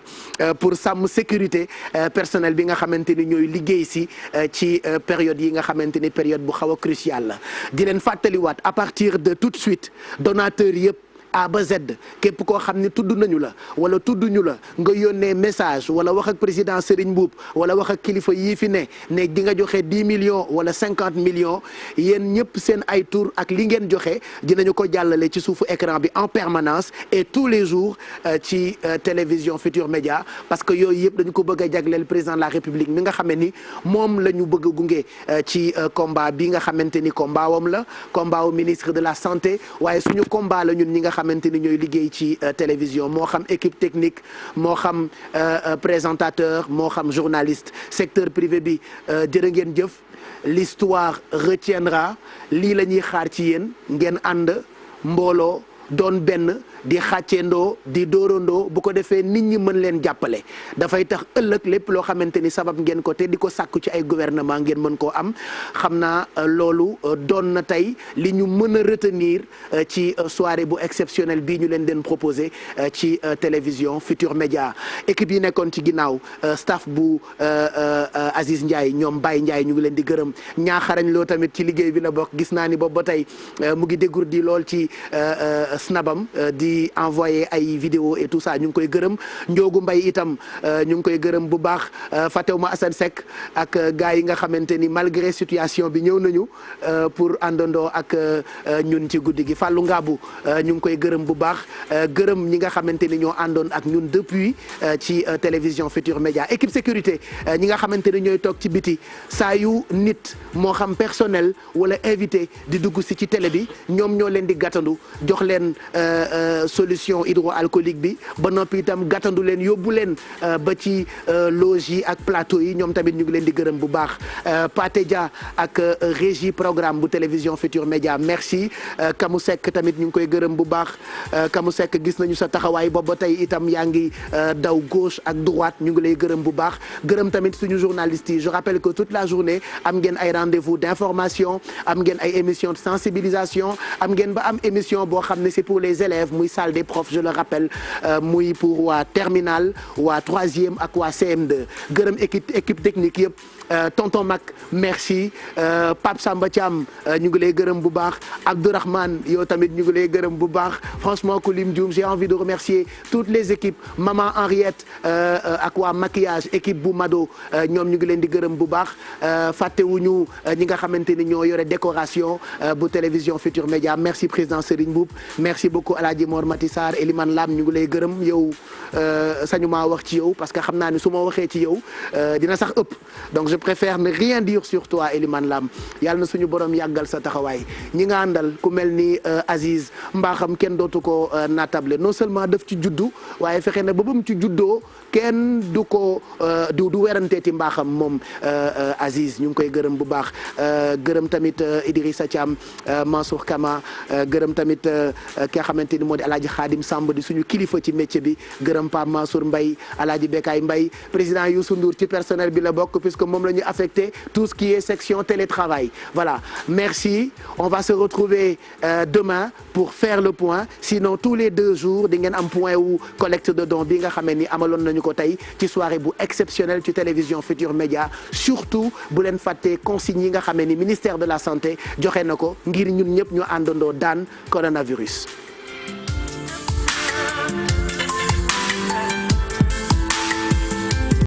pour sàmm sécurité personnel bi nga xamante ni ñooy liggéey si ci période yi nga xamante ni période bu xaw a cruciale la di leen fàttaliwaat à partir de tout de suite donateurs yëpp A ba Z képp koo xam ne tudd nañu la wala tudd ñu la nga yónnee message wala wax ak président Serigne Mboup wala wax ak kilifa yii fi ne di nga joxe 10 millions wala 50 millions yéen ñëpp seen ay tour ak li ngeen joxe dinañu ko jàllale ci suufu écran bi en permanence et tous les jours ci télévision Futur Média parce que yooyu yëpp dañu ko bëgg a jagleel président de la République mi nga xamee ni moom la ñu bëgg a gunge ci combat bi nga xamante ni combat wam la combat wu ministre de la santé waaye suñu combat la ñun ñi nga xamante ni ñooy liggéey ci télévision moo xam équipe technique moo xam présentateur moo xam journaliste secteur privé bi jërë ngeen jëf l'histoire retiendra lii la ñuy xaar ci yéen ngeen ànd mbooloo doon benn di xàcceendoo di dóorandoo bu ko defee nit ñi mën leen jàppale dafay tax ëllëg lépp loo xamante ni sabab ngeen ko te di ko sàkku ci ay gouvernement ngeen mën koo am xam naa loolu doon na tey li ñu mën a retenir ci soirée bu exceptionnelle bii ñu leen den proposé ci télévision Futur Média équipe yi nekkoon ci ginnaaw staff bu Aziz Ndiaye ñoom Baye Ndiaye ñu ngi leen di gërëm ñaaxarañ loo tamit ci liggéey bi la bokk gis naa ni boobu ba tey mu ngi dégourdi lool ci snabam di envoyé ay vidéo et tout ça ñu ngi koy gërëm Njoogu Mbay itam ñu ngi koy gërëm bu baax Fatewma Assane Seck ak gars yi nga xamante ni malgré situation bi ñëw nañu pour àndandoo ak ñun ci guddi gi Fallou Ngabou ñu ngi koy gërëm bu baax gërëm ñi nga xamante ni ñoo àndoon ak ñun depuis ci télévision Futur Média équipe sécurité ñi nga xamante ni ñooy toog ci biti saa yu nit moo xam personnel wala invité di dugg si ci télé bi ñoom ñoo leen di gàttandu jox leen solution hydroalcoolique bi ba noppi itam gàttandu leen yóbbu leen ba ci loge yi ak plateau yi ñoom tamit ñu ngi leen di gërëm bu baax Pathé Dia ak régie programme bu télévision Futur Média merci Kamou Seck tamit ñu ngi koy gërëm bu baax Kamou Seck gis nañu sa taxawaay boobu ba tey itam yaa ngi daw gauche ak droite ñu ngi lay gërëm bu baax gërëm tamit suñu journalistes yi je rappelle que toute la journée am ngeen ay rendez-vous d'information am ngeen ay émissions de sensibilisation am ngeen ba am émission boo xam ne c'est pour les élèves muy salle des profs je le rappelle muy pour waa terminale waa troisième ak waa CM2 gërëm équipe technique yëpp tonton Mac merci Pape Samba Thiam ñu ngi lay gërëm bu baax Abdourahmane yow tamit ñu ngi lay gërëm bu baax franchement ku lim Dioum j'ai envie de remercier toutes les équipes maman Henriette ak waa maquillage équipe bu Mado ñoom ñu ngi leen di gërëm bu baax fàttewuñu ñi nga xamante ni ñoo yore décoration bu télévision Futur Média merci président Serigne Mboup merci beaucoup Alaaji Mor Mati Sarr Elimane Lam ñu ngi lay gërëm yow sañu maa wax ci yow parce que xam naa ni su ma waxee ci yow dina sax ëpp donc je préfère ne rien dire sur toi Elimane Lam yàlla na suñu borom yàggal sa taxawaay ñi nga àndal ku mel ni Aziz mbaaxam kenn dootu ko natable non seulement daf ci juddu waaye fexe na ba mu ci juddoo kenn du ko du weranteeti mbaaxam moom Aziz ñu ngi koy gërëm bu baax gërëm tamit Idrissa Thiam Mansour Kama gërëm tamit ki nga xamante ni moo di Alaaji Khadim Samb di suñu kilifa ci métier bi gërëm Pape Mansour Mbaye Alaaji Bekay Mbaye président Youssou Ndour ci personnel bi la bokk puisque moom la ñu affecté tout ce qui est section télétravail voilà merci on va se retrouver demain pour faire le point sinon tous les 2 jours di ngeen am point wu collecte de dons bi nga xamee ni amaloon nañu ko tey ci soirée bu exceptionnelle ci télévision Futur Média surtout bu leen fàtte consignes yi nga xamee ni ministère de la santé joxe na ko ngir ñun ñëpp ñu àndandoo daan coronavirus